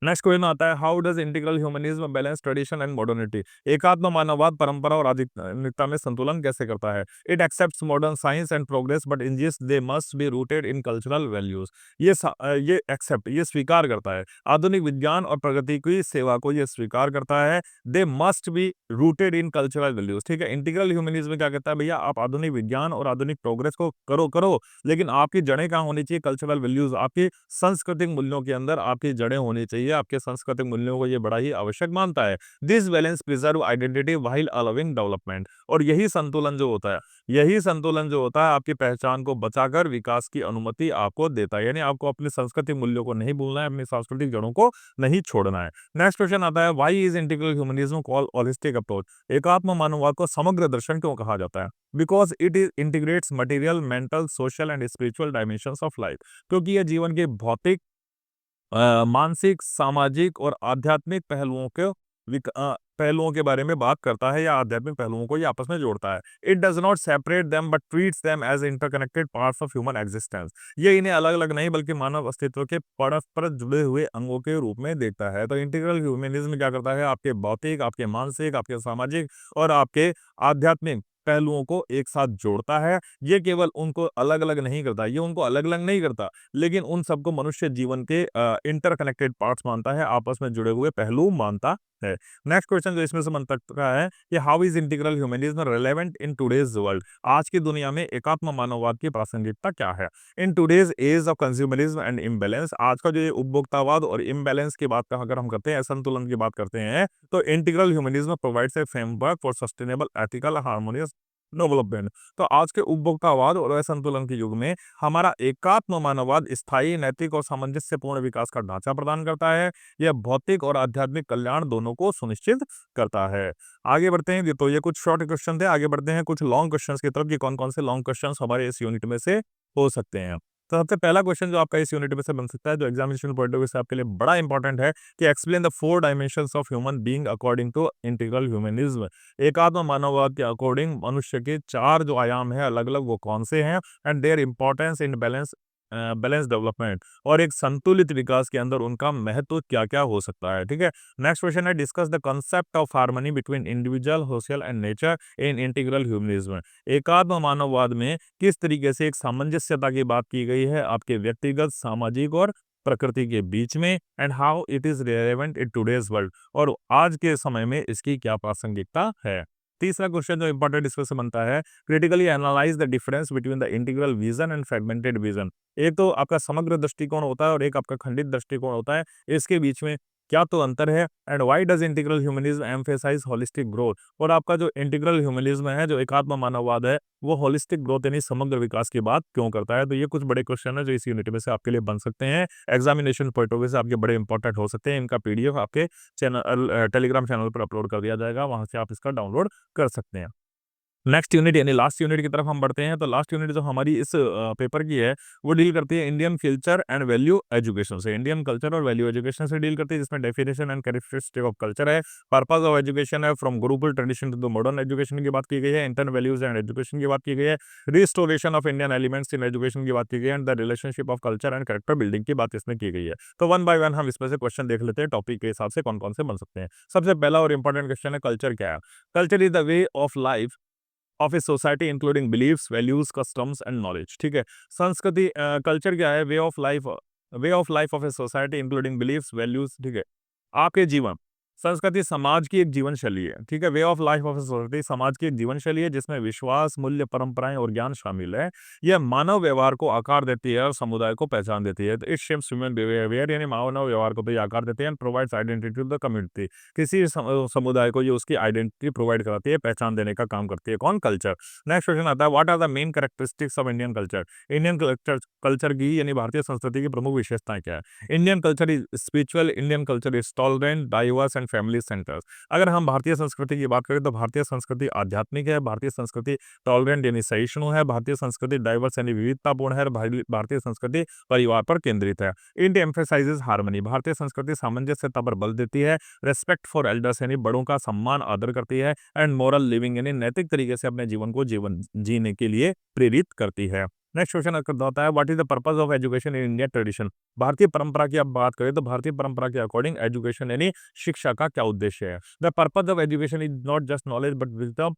नेक्स्ट क्वेश्चन आता है how does integral humanism balance tradition and modernity? एकात्म मानववाद परंपरा और आधुनिकता में संतुलन कैसे करता है? It accepts modern science and progress but insist they must be rooted in cultural values. ये एक्सेप्ट, ये स्वीकार करता है आधुनिक विज्ञान और प्रगति की सेवा को, ये स्वीकार करता है। They must be rooted in cultural values. ठीक है, इंटीग्रल ह्यूमनिज्म क्या कहता है? भैया आप आधुनिक विज्ञान और आधुनिक प्रोग्रेस को करो करो, लेकिन आपकी जड़ें कहाँ होनी चाहिए? कल्चरल वैल्यूज, आपकी सांस्कृतिक मूल्यों के अंदर आपकी जड़ें होनी चाहिए। लिए आपके सांस्कृतिक मूल्यों को ये बड़ा ही आवश्यक मानता है। This balance preserve identity while allowing development. और यही संतुलन जो होता है आपकी पहचान को बचाकर विकास की अनुमति आपको देता है। यानी आपको अपने सांस्कृतिक मूल्यों को नहीं भूलना है, अपनी सांस्कृतिक जड़ों को नहीं छोड़ना है। नेक्स्ट क्वेश्चन आता है, why is integral humanism called holistic approach? एकात्म मानववाद को समग्र दर्शन क्यों कहा जाता है? Because it is integrates material, mental, social and spiritual dimensions of life. क्योंकि यह जीवन के भौतिक, मानसिक, सामाजिक और आध्यात्मिक पहलुओं के बारे में बात करता है, या आध्यात्मिक पहलुओं को ये आपस में जोड़ता है। It does not separate them but treats them as interconnected parts of human existence. ये इन्हें अलग अलग नहीं बल्कि मानव अस्तित्व के परस्पर जुड़े हुए अंगों के रूप में देखता है। तो इंटीग्रल ह्यूमनिज्म क्या करता है? आपके भौतिक, आपके मानसिक, आपके सामाजिक और आपके आध्यात्मिक पहलुओं को एक साथ जोड़ता है। ये केवल उनको अलग अलग नहीं करता, ये उनको अलग अलग नहीं करता, लेकिन उन सबको मनुष्य जीवन के इंटरकनेक्टेड पार्ट्स मानता है, आपस में जुड़े हुए पहलू मानता है। नेक्स्ट क्वेश्चन जो इसमें से बन सकता है कि how is integral humanism relevant in today's world? आज की दुनिया में एकात्म मानववाद की प्रासंगिकता क्या है? In today's age of consumerism and imbalance, आज का जो ये उपभोक्तावाद और इम्बैलेंस की बात का अगर हम करते हैं, असंतुलन की बात करते हैं, तो integral humanism provides a framework for sustainable, ethical, harmonious development. तो आज के उपभोक्तावाद और असंतुलन के युग में हमारा एकात्म मानववाद स्थायी, नैतिक और सामंजस्यपूर्ण विकास का ढांचा प्रदान करता है। यह भौतिक और आध्यात्मिक कल्याण दोनों को सुनिश्चित करता है। आगे बढ़ते हैं, तो ये कुछ शॉर्ट क्वेश्चन थे। आगे बढ़ते हैं कुछ लॉन्ग क्वेश्चंस की तरफ कि कौन कौन से लॉन्ग क्वेश्चंस हमारे इस यूनिट में से हो सकते हैं। तो सबसे पहला क्वेश्चन जो आपका इस यूनिट में से बन सकता है, जो एग्जामिनेशन पॉइंट ऑफ व्यू से आपके लिए बड़ा इंपॉर्टेंट है, कि explain the 4 dimensions of human being according to integral humanism. एकात्म मानववाद के अकॉर्डिंग मनुष्य के 4 जो आयाम है अलग अलग, वो कौन से हैं, and their importance in balance development, और एक संतुलित विकास के अंदर उनका महत्व क्या क्या हो सकता है। ठीक है। नेक्स्ट क्वेश्चन है, discuss the concept of harmony between individual, social and nature in integral humanism. एकात्म मानववाद में किस तरीके से एक सामंजस्यता की बात की गई है आपके व्यक्तिगत, सामाजिक और प्रकृति के बीच में, and how it is relevant in today's world, और आज के समय में इसकी क्या प्रासंगिकता है। तीसरा क्वेश्चन जो इंपॉर्टेंट इसमें से बनता है, critically analyse the difference between the integral vision and fragmented vision. एक तो आपका समग्र दृष्टिकोण होता है और एक आपका खंडित दृष्टिकोण होता है, इसके बीच में क्या तो अंतर है, and why does integral humanism emphasise holistic growth. और आपका जो इंटीग्रल ह्यूमनिज्म है, जो एकात्म मानववाद है, वो होलिस्टिक ग्रोथ यानी समग्र विकास की बात क्यों करता है। तो ये कुछ बड़े क्वेश्चन है जो इस यूनिट में से आपके लिए बन सकते हैं, एग्जामिनेशन पॉइंट ऑफ व्यू से आपके बड़े इंपॉर्टेंट हो सकते हैं। इनका पीडीएफ आपके चैनल टेलीग्राम चैनल पर अपलोड कर दिया जाएगा, वहां से आप इसका डाउनलोड कर सकते हैं। नेक्स्ट यूनिट यानी लास्ट यूनिट की तरफ हम बढ़ते हैं। तो लास्ट यूनिट जो हमारी इस पेपर की है, वो डील करती है Indian culture and value education से। इंडियन कल्चर और वैल्यू एजुकेशन से डील करती है, जिसमें definition and characteristic of culture है, पर्पस ऑफ एजुकेशन है, from gurukul tradition to the modern education की बात की गई है, इंटरन वैल्यूज एंड एजुकेशन की बात की गई है, restoration of Indian elements in education की बात की गई है, and the relationship of culture and character building की बात इसमें की गई है। तो वन बाय वन हम इसमें से क्वेश्चन देख लेते हैं, टॉपिक के हिसाब से कौन कौन से बन सकते हैं। सबसे पहला और इंपॉर्टेंट क्वेश्चन है, कल्चर क्या है? Culture is the way of life of a society including beliefs, values, customs and knowledge. ठीक है। संस्कृति, कल्चर क्या है? Way of life of a society including beliefs, values. ठीक है। आपके जीवन, संस्कृति समाज की एक जीवन शैली है। ठीक है। Way of life of a society समाज की एक जीवन शैली है, जिसमें विश्वास, मूल्य, परंपराएं और ज्ञान शामिल है। यह मानव व्यवहार को आकार देती है और समुदाय को पहचान देती है। तो इट शेप्स ह्यूमन बिहेवियर, यानी मानव व्यवहार को भी आकार देती है, and provides identity to the community. किसी समुदाय को ये उसकी आइडेंटिटी प्रोवाइड कराती है, पहचान देने का काम करती है। कौन? कल्चर। नेक्स्ट क्वेश्चन आता है, what are the main characteristics of Indian culture? Indian culture की यानी भारतीय संस्कृति की प्रमुख विशेषताएं क्या है? Indian culture is spiritual, Indian culture is tolerant, diverse and family centres. अगर हम भारतीय संस्कृति की बात करें तो भारतीय संस्कृति आध्यात्मिक है, भारतीय संस्कृति टॉलरेंट यानी सहिष्णु है, भारतीय संस्कृति डाइवर्स यानी विविधतापूर्ण है, भारतीय संस्कृति परिवार पर केंद्रित है। इंडिया एम्फेसाइजेस हार्मनी, भारतीय संस्कृति सामंजस्यता पर बल देती है, रेस्पेक्ट फॉर एल्डर्स यानी बड़ों का सम्मान आदर करती है, एंड मोरल लिविंग यानी नैतिक तरीके से अपने जीवन को जीने के लिए प्रेरित करती है। नेक्स्ट क्वेश्चन होता है, what is the purpose of education in Indian tradition? भारतीय परंपरा की आप बात करें तो भारतीय परंपरा के अकॉर्डिंग एजुकेशन यानी शिक्षा का क्या उद्देश्य है? The purpose of education is not just knowledge but wisdom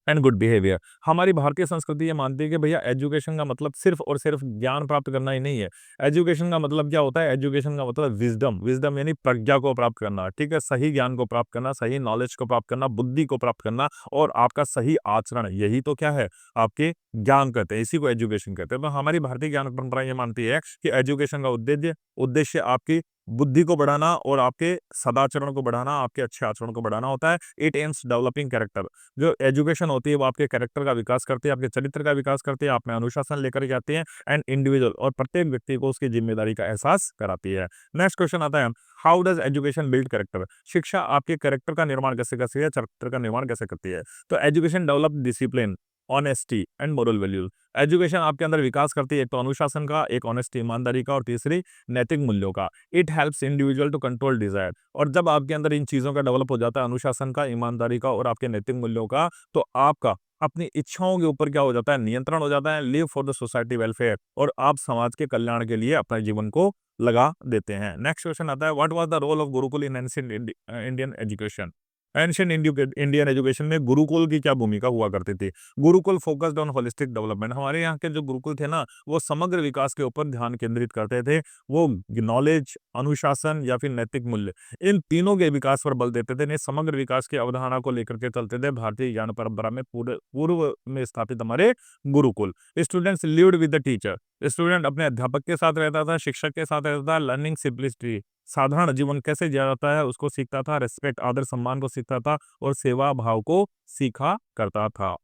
and good behaviour. हमारी भारतीय संस्कृति ये मानती है कि भैया एजुकेशन का मतलब सिर्फ और सिर्फ ज्ञान प्राप्त करना ही नहीं है। एजुकेशन का मतलब क्या होता है? एजुकेशन का मतलब विजडम, विजडम यानी प्रज्ञा को प्राप्त करना। ठीक है। सही ज्ञान को प्राप्त करना, सही नॉलेज को प्राप्त करना, बुद्धि को प्राप्त करना, और आपका सही आचरण, यही तो क्या है? आपके ज्ञान कहते हैं, इसी को एजुकेशन कहते हैं। तो हमारी भारतीय ज्ञान परंपरा ये मानती है कि एजुकेशन का उद्देश्य आपकी बुद्धि को बढ़ाना और आपके सदाचरण को बढ़ाना, आपके अच्छे आचरण को बढ़ाना होता है। It aims developing character. जो एजुकेशन होती है वो आपके कैरेक्टर का विकास करती है, आपके चरित्र का विकास करती है, आप में अनुशासन लेकर जाती है एंड इंडिविजुअल और प्रत्येक व्यक्ति को उसकी जिम्मेदारी का एहसास कराती है। नेक्स्ट क्वेश्चन आता है, how does education build character? शिक्षा आपके कैरेक्टर का निर्माण कैसे करती है, चरित्र का निर्माण कैसे करती है? तो education develop discipline, honesty and moral values. Education आपके अंदर विकास करती है एक तो अनुशासन का, एक ऑनेस्टी ईमानदारी का और तीसरी नैतिक मूल्यों का। It helps individual to control desire. और जब आपके अंदर इन चीजों का डेवलप हो जाता है, अनुशासन का, ईमानदारी का और आपके नैतिक मूल्यों का, तो आपका अपनी इच्छाओं के ऊपर क्या हो जाता है, नियंत्रण हो जाता है। Live for the society welfare, और आप समाज के कल्याण के लिए अपने जीवन को लगा देते हैं। नेक्स्ट क्वेश्चन आता है, what was the role of gurukul in ancient Indian education? Ancient Indian education में गुरुकुल की क्या भूमिका हुआ करती थी? Gurukul focused on holistic development. हमारे यहाँ के जो गुरुकुल थे ना, वो समग्र विकास के ऊपर ध्यान केंद्रित करते थे। वो नॉलेज, अनुशासन या फिर नैतिक मूल्य, इन तीनों के विकास पर बल देते थे। इन्हें समग्र विकास की अवधारणा को लेकर के चलते थे भारतीय ज्ञान परंपरा में। पूरे पूर्व में स्थापित हमारे Gurukul. Students lived with the teacher. Student अपने अध्यापक के साथ रहता था, शिक्षक के साथ रहता था। लर्निंग सिंपलिसिटी, साधारण जीवन कैसे जिया जाता है उसको सीखता था। रिस्पेक्ट, आदर सम्मान को सीखता था और सेवा भाव को सीखा करता था।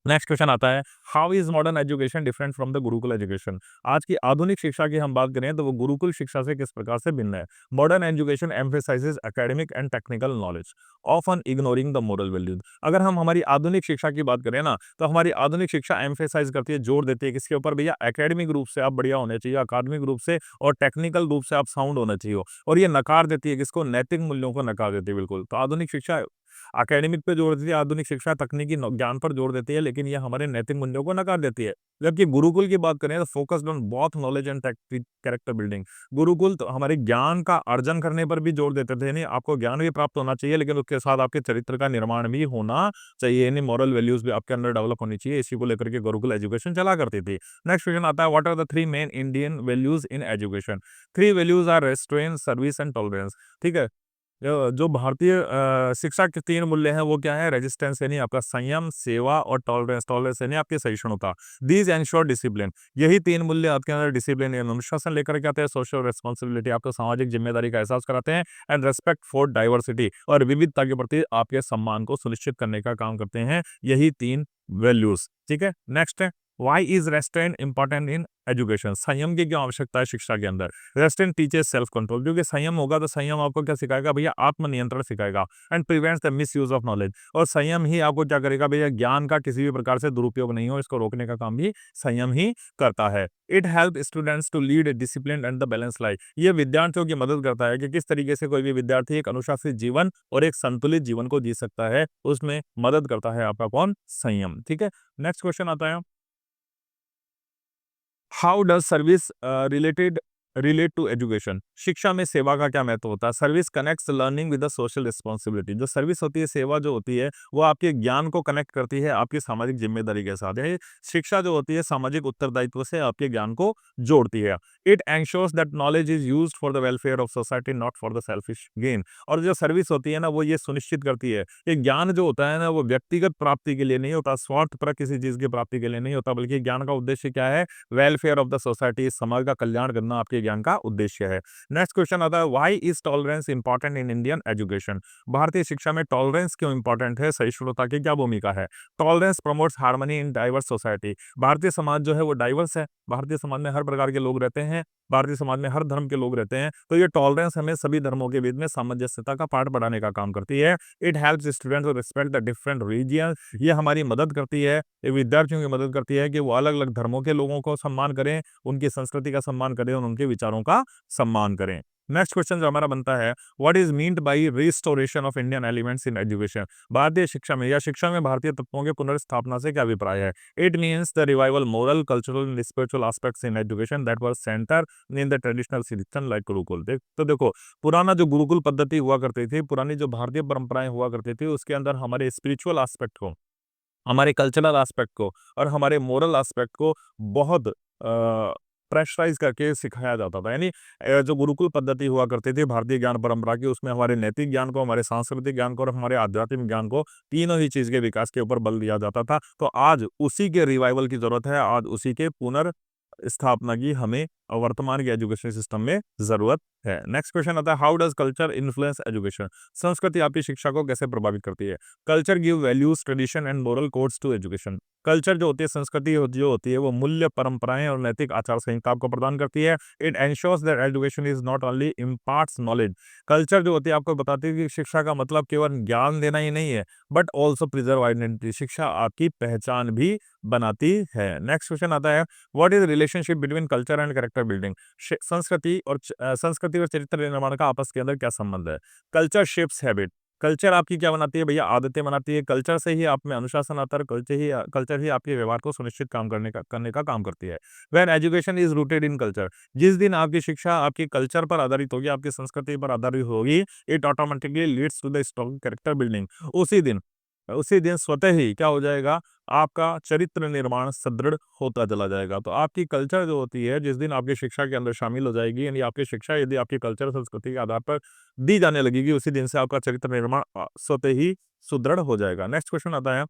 नेक्स्ट क्वेश्चन आता है, how is modern education different from the Gurukul education? आज की आधुनिक शिक्षा की हम बात करें तो वो गुरुकुल शिक्षा से किस प्रकार से भिन्न है? Modern education emphasises academic and technical knowledge, often ignoring the moral values. अगर हम हमारी आधुनिक शिक्षा की बात करें ना, तो हमारी आधुनिक शिक्षा एम्फेसाइज करती है, जोर देती है किसके ऊपर भैया? एकेडमिक रूप से आप बढ़िया होने चाहिए, अकादमिक रूप से और टेक्निकल रूप से आप साउंड होना चाहिए। और ये नकार देती है किसको? नैतिक मूल्यों को नकार देती है। बिल्कुल, तो आधुनिक शिक्षा एकेडमिक पे जोर देती है, आधुनिक शिक्षा तकनीकी ज्ञान पर जोर देती है, लेकिन ये हमारे नैतिक मूल्यों को नकार देती है। जबकि गुरुकुल की बात करें तो focused on both knowledge and character building. Gurukul तो हमारे ज्ञान का अर्जन करने पर भी जोर देते थे, नहीं आपको ज्ञान भी प्राप्त होना चाहिए, लेकिन उसके साथ आपके चरित्र का निर्माण भी होना चाहिए, यानी मॉरल वैल्यूज भी आपके अंदर डेवलप होनी चाहिए। इसी को लेकर के गुरुकुल एजुकेशन चला करती थी। नेक्स्ट क्वेश्चन आता है, what are the three main Indian values in education? Three values are restraint, service and tolerance. ठीक है, जो भारतीय शिक्षा के 3 मूल्य हैं वो क्या है? रेजिस्टेंस यानी आपका संयम, सेवा और टॉलरेंस, टॉलरेंस यानी आपकी सहिष्णुता। These ensure discipline. यही 3 मूल्य आपके अंदर डिसिप्लिन यानी अनुशासन लेकर के आते हैं। सोशल रिस्पांसिबिलिटी, आपको सामाजिक जिम्मेदारी का एहसास कराते हैं। एंड रिस्पेक्ट फॉर डाइवर्सिटी, और विविधता के प्रति आपके सम्मान को सुनिश्चित करने का काम करते हैं यही 3 वैल्यूज। ठीक है, नेक्स्ट है, why is restaurant important in education? संयम की क्यों आवश्यकता है शिक्षा के अंदर? रेस्ट्रेंट टीचेस सेल्फ कंट्रोल, क्योंकि संयम होगा तो संयम आपको क्या सिखाएगा भैया? आत्मनियंत्रण सिखाएगा। And prevents the miss use of knowledge, और संयम ही आपको क्या करेगा भैया? ज्ञान का किसी भी प्रकार से दुरुपयोग नहीं हो, इसको रोकने का काम भी संयम ही करता है। It help students to lead a discipline and the balance life. ये विद्यार्थियों की मदद करता है कि किस तरीके से कोई भी विद्यार्थी एक अनुशासित जीवन और एक संतुलित जीवन को जी सकता है, उसमें मदद करता है आपका कौन? संयम। ठीक है, नेक्स्ट क्वेश्चन आता है, how does service relate to education? शिक्षा में सेवा का क्या महत्व होता है? Service connects learning with the social responsibility. जो सर्विस होती है, सेवा जो होती है, वो आपके ज्ञान को कनेक्ट करती है आपकी सामाजिक जिम्मेदारी के साथ। यानी शिक्षा जो होती है सामाजिक उत्तरदायित्व से आपके ज्ञान को जोड़ती है। It ensures that knowledge is used for the welfare of society, not for the selfish gain. और जो सर्विस होती है ना, वो ये सुनिश्चित करती है कि ज्ञान जो होता है ना, वो व्यक्तिगत प्राप्ति के लिए नहीं होता, स्वार्थपरक किसी चीज की प्राप्ति के लिए नहीं होता, बल्कि ज्ञान का उद्देश्य क्या है? वेलफेयर ऑफ द सोसाइटी, समाज का कल्याण करना आपके ज्ञान का उद्देश्य है। नेक्स्ट क्वेश्चन आता है, why is tolerance important in Indian education? भारतीय शिक्षा में टॉलरेंस क्यों इंपॉर्टेंट है? सहिष्णुता की क्या भूमिका है? Tolerance promotes harmony in diverse society. Bharatiya Samaj जो है वो डाइवर्स है, भारतीय समाज में हर प्रकार के लोग रहते हैं, भारतीय समाज में हर धर्म के लोग रहते हैं, तो ये टॉलरेंस हमें सभी धर्मों के बीच में सामंजस्यता का पाठ बढ़ाने का काम करती है। It helps students to respect the different religion. ये हमारी मदद करती है, ये विद्यार्थियों की मदद करती है कि वो अलग अलग धर्मों के लोगों को सम्मान करें, उनकी संस्कृति का सम्मान करें और उनके विचारों का सम्मान करें। नेक्स्ट क्वेश्चन जो हमारा बनता है, what is meant bye restoration of Indian elements in education? भारतीय शिक्षा में या शिक्षा में भारतीय तत्वों के पुनर्स्थापना से क्या अभिप्राय है? It means the revival moral, cultural and spiritual aspects in education that was centre in the traditional system like Gurukul. तो देखो, पुराना जो गुरुकुल पद्धति हुआ करती थी, पुरानी जो भारतीय परंपराएं हुआ करती थी, उसके अंदर हमारे स्पिरिचुअल एस्पेक्ट को, हमारे कल्चरल एस्पेक्ट को और हमारे मोरल एस्पेक्ट को बहुत प्रेशराइज करके सिखाया जाता था। यानी जो गुरुकुल पद्धति हुआ करती थी भारतीय ज्ञान परंपरा की, उसमें हमारे नैतिक ज्ञान को, हमारे सांस्कृतिक ज्ञान को और हमारे आध्यात्मिक ज्ञान को, तीनों ही चीज के विकास के ऊपर बल दिया जाता था। तो आज उसी के रिवाइवल की जरूरत है, आज उसी के स्थापना की हमें वर्तमान के एजुकेशन सिस्टम में जरूरत है। नेक्स्ट क्वेश्चन आता है, how does culture influence education? संस्कृति आपकी शिक्षा को कैसे प्रभावित करती है? Culture give values, tradition and moral codes to education. Culture जो होती है, संस्कृति जो होती है, वो मूल्य, परंपराएं और नैतिक आचार संहिता आपको प्रदान करती है। It ensures that education is not only imparts knowledge. Culture जो होती है आपको बताती है कि शिक्षा का मतलब केवल ज्ञान देना ही नहीं है, बट ऑल्सो प्रिजर्व आइडेंटिटी। शिक्षा आपकी पहचान भी बनाती है। नेक्स्ट क्वेश्चन आता है, what is relationship between culture and character building? संस्कृति और चरित्र निर्माण का आपस के अंदर क्या संबंध है? Culture shapes habit. कल्चर आपकी क्या बनाती है भैया? आदतें बनाती है। कल्चर से ही आप में अनुशासन आता है। कल्चर ही आपके व्यवहार को सुनिश्चित काम करने का काम करती है। When education is rooted in culture, जिस दिन आपकी शिक्षा आपकी कल्चर पर आधारित होगी, आपकी संस्कृति पर आधारित होगी, it automatically leads to the strong character building. उसी दिन स्वतः ही क्या हो जाएगा? आपका चरित्र निर्माण सुदृढ़ होता चला जाएगा। तो आपकी कल्चर जो होती है, जिस दिन आपकी शिक्षा के अंदर शामिल हो जाएगी, यानी आपकी शिक्षा यदि आपकी कल्चर संस्कृति के आधार पर दी जाने लगेगी, उसी दिन से आपका चरित्र निर्माण स्वतः ही सुदृढ़ हो जाएगा। नेक्स्ट क्वेश्चन आता है,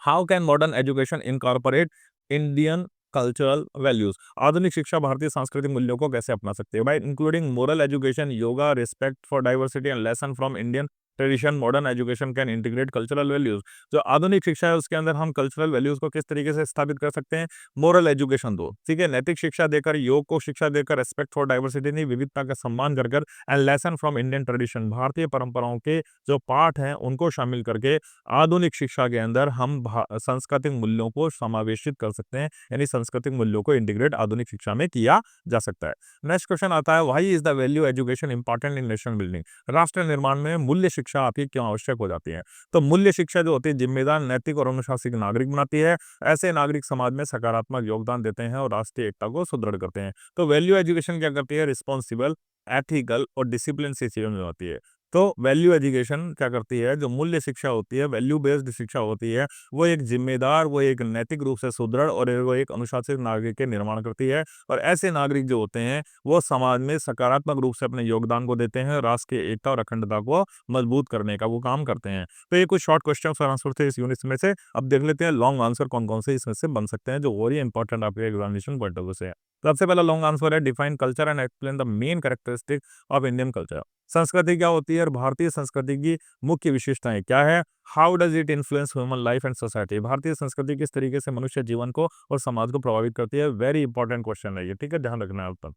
how can modern education incorporate Indian cultural values? आधुनिक शिक्षा भारतीय सांस्कृतिक मूल्यों को कैसे अपना सकती है? Bye including moral education, yoga, respect for diversity and lesson from Indian tradition, modern education can integrate cultural values. जो आधुनिक शिक्षा है उसके अंदर हम कल्चरल वैल्यूज को किस तरीके से स्थापित कर सकते हैं? मोरल एजुकेशन दो, ठीक है, नैतिक शिक्षा देकर, योग को शिक्षा देकर, रेस्पेक्ट फॉर डाइवर्सिटी नहीं, विविधता का सम्मान कर कर, and lesson from Indian tradition, भारतीय परंपराओं के जो पाठ हैं उनको शामिल करके आधुनिक शिक्षा के अंदर हम सांस्कृतिक मूल्यों को समावेशित कर सकते हैं, यानी सांस्कृतिक मूल्यों को इंटीग्रेट आधुनिक शिक्षा में किया जा सकता है। नेक्स्ट क्वेश्चन आता है, why is the value education important in nation building? राष्ट्र निर्माण में मूल्य शिक्षा आपकी क्यों आवश्यक हो जाती है? तो मूल्य शिक्षा जो होती है जिम्मेदार, नैतिक और अनुशासित नागरिक बनाती है। ऐसे नागरिक समाज में सकारात्मक योगदान देते हैं और राष्ट्रीय एकता को सुदृढ़ करते हैं। तो वैल्यू एजुकेशन क्या करती है? रिस्पॉन्सिबल, एथिकल और डिसिप्लिन से चीजों में होती है। तो वैल्यू एजुकेशन क्या करती है? जो मूल्य शिक्षा होती है, वैल्यू बेस्ड शिक्षा होती है, वो एक जिम्मेदार, वो एक नैतिक रूप से सुदृढ़ और वो एक अनुशासित नागरिक के निर्माण करती है। और ऐसे नागरिक जो होते हैं वो समाज में सकारात्मक रूप से अपने योगदान को देते हैं, राष्ट्र की एकता और अखंडता को मजबूत करने का वो काम करते हैं। तो ये कुछ शॉर्ट क्वेश्चन और आंसर थे इस यूनिट में से। अब देख लेते हैं लॉन्ग आंसर कौन कौन से इसमें से बन सकते हैं, जो और ही इंपॉर्टेंट आपके एग्जामिनेशन पॉइंट ऑफ व्यू से है। सबसे पहला लॉन्ग आंसर है, define culture and explain the main characteristic of Indian culture. संस्कृति क्या होती है और भारतीय संस्कृति की मुख्य विशेषताएं क्या है? How does it influence human life and society? भारतीय संस्कृति किस तरीके से मनुष्य जीवन को और समाज को प्रभावित करती है? वेरी इंपॉर्टेंट क्वेश्चन है ये, ठीक है, ध्यान रखना है आप।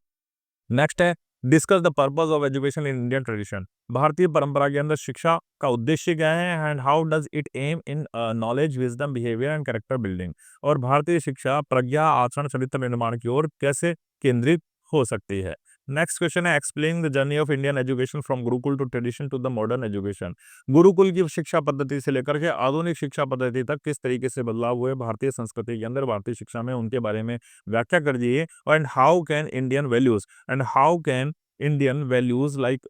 नेक्स्ट है, discuss the purpose of education in Indian tradition. भारतीय परंपरा के अंदर शिक्षा का उद्देश्य क्या है? And how does it aim in knowledge, wisdom, behaviour and character building? और भारतीय शिक्षा प्रज्ञा, आचरण, चरित्र निर्माण की ओर कैसे केंद्रित हो सकती है? नेक्स्ट क्वेश्चन है, explain the journey of Indian education from gurukul to tradition to the modern education. Gurukul की शिक्षा पद्धति से लेकर के आधुनिक शिक्षा पद्धति तक किस तरीके से बदलाव हुए भारतीय संस्कृति के अंदर, भारतीय शिक्षा में, उनके बारे में व्याख्या कर दीजिए। And how can Indian values Indian values like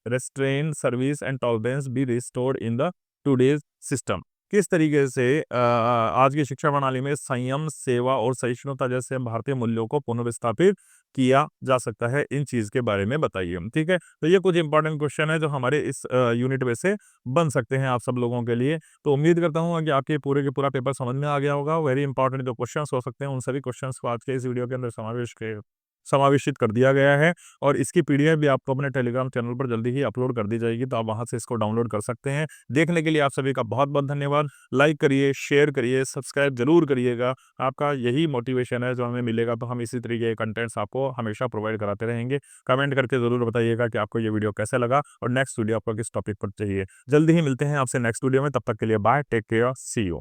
restraint, service and tolerance be restored in the today's system? किस तरीके से आज की शिक्षा प्रणाली में संयम, सेवा और सहिष्णुता जैसे भारतीय मूल्यों को पुनर्विस्थापित किया जा सकता है? इन चीज के बारे में बताइए, ठीक है। तो ये कुछ इंपॉर्टेंट क्वेश्चन है जो हमारे इस यूनिट में से बन सकते हैं आप सब लोगों के लिए। तो उम्मीद करता हूँ कि आपके पूरे के पूरा पेपर समझ में आ गया होगा। वेरी इंपॉर्टेंट जो क्वेश्चंस हो सकते हैं उन सभी क्वेश्चंस को आज के इस वीडियो के अंदर समावेशित कर दिया गया है। और इसकी पीडीएफ भी आपको अपने टेलीग्राम चैनल पर जल्दी ही अपलोड कर दी जाएगी, तो आप वहां से इसको डाउनलोड कर सकते हैं। देखने के लिए आप सभी का बहुत बहुत धन्यवाद। लाइक करिए, शेयर करिए, सब्सक्राइब जरूर करिएगा। आपका यही मोटिवेशन है जो हमें मिलेगा, तो हम इसी तरीके के कंटेंट्स आपको हमेशा प्रोवाइड कराते रहेंगे। कमेंट करके जरूर बताइएगा कि आपको ये वीडियो कैसा लगा और नेक्स्ट वीडियो आपको किस टॉपिक पर चाहिए। जल्दी ही मिलते हैं आपसे नेक्स्ट वीडियो में, तब तक के लिए bye, take care, see you.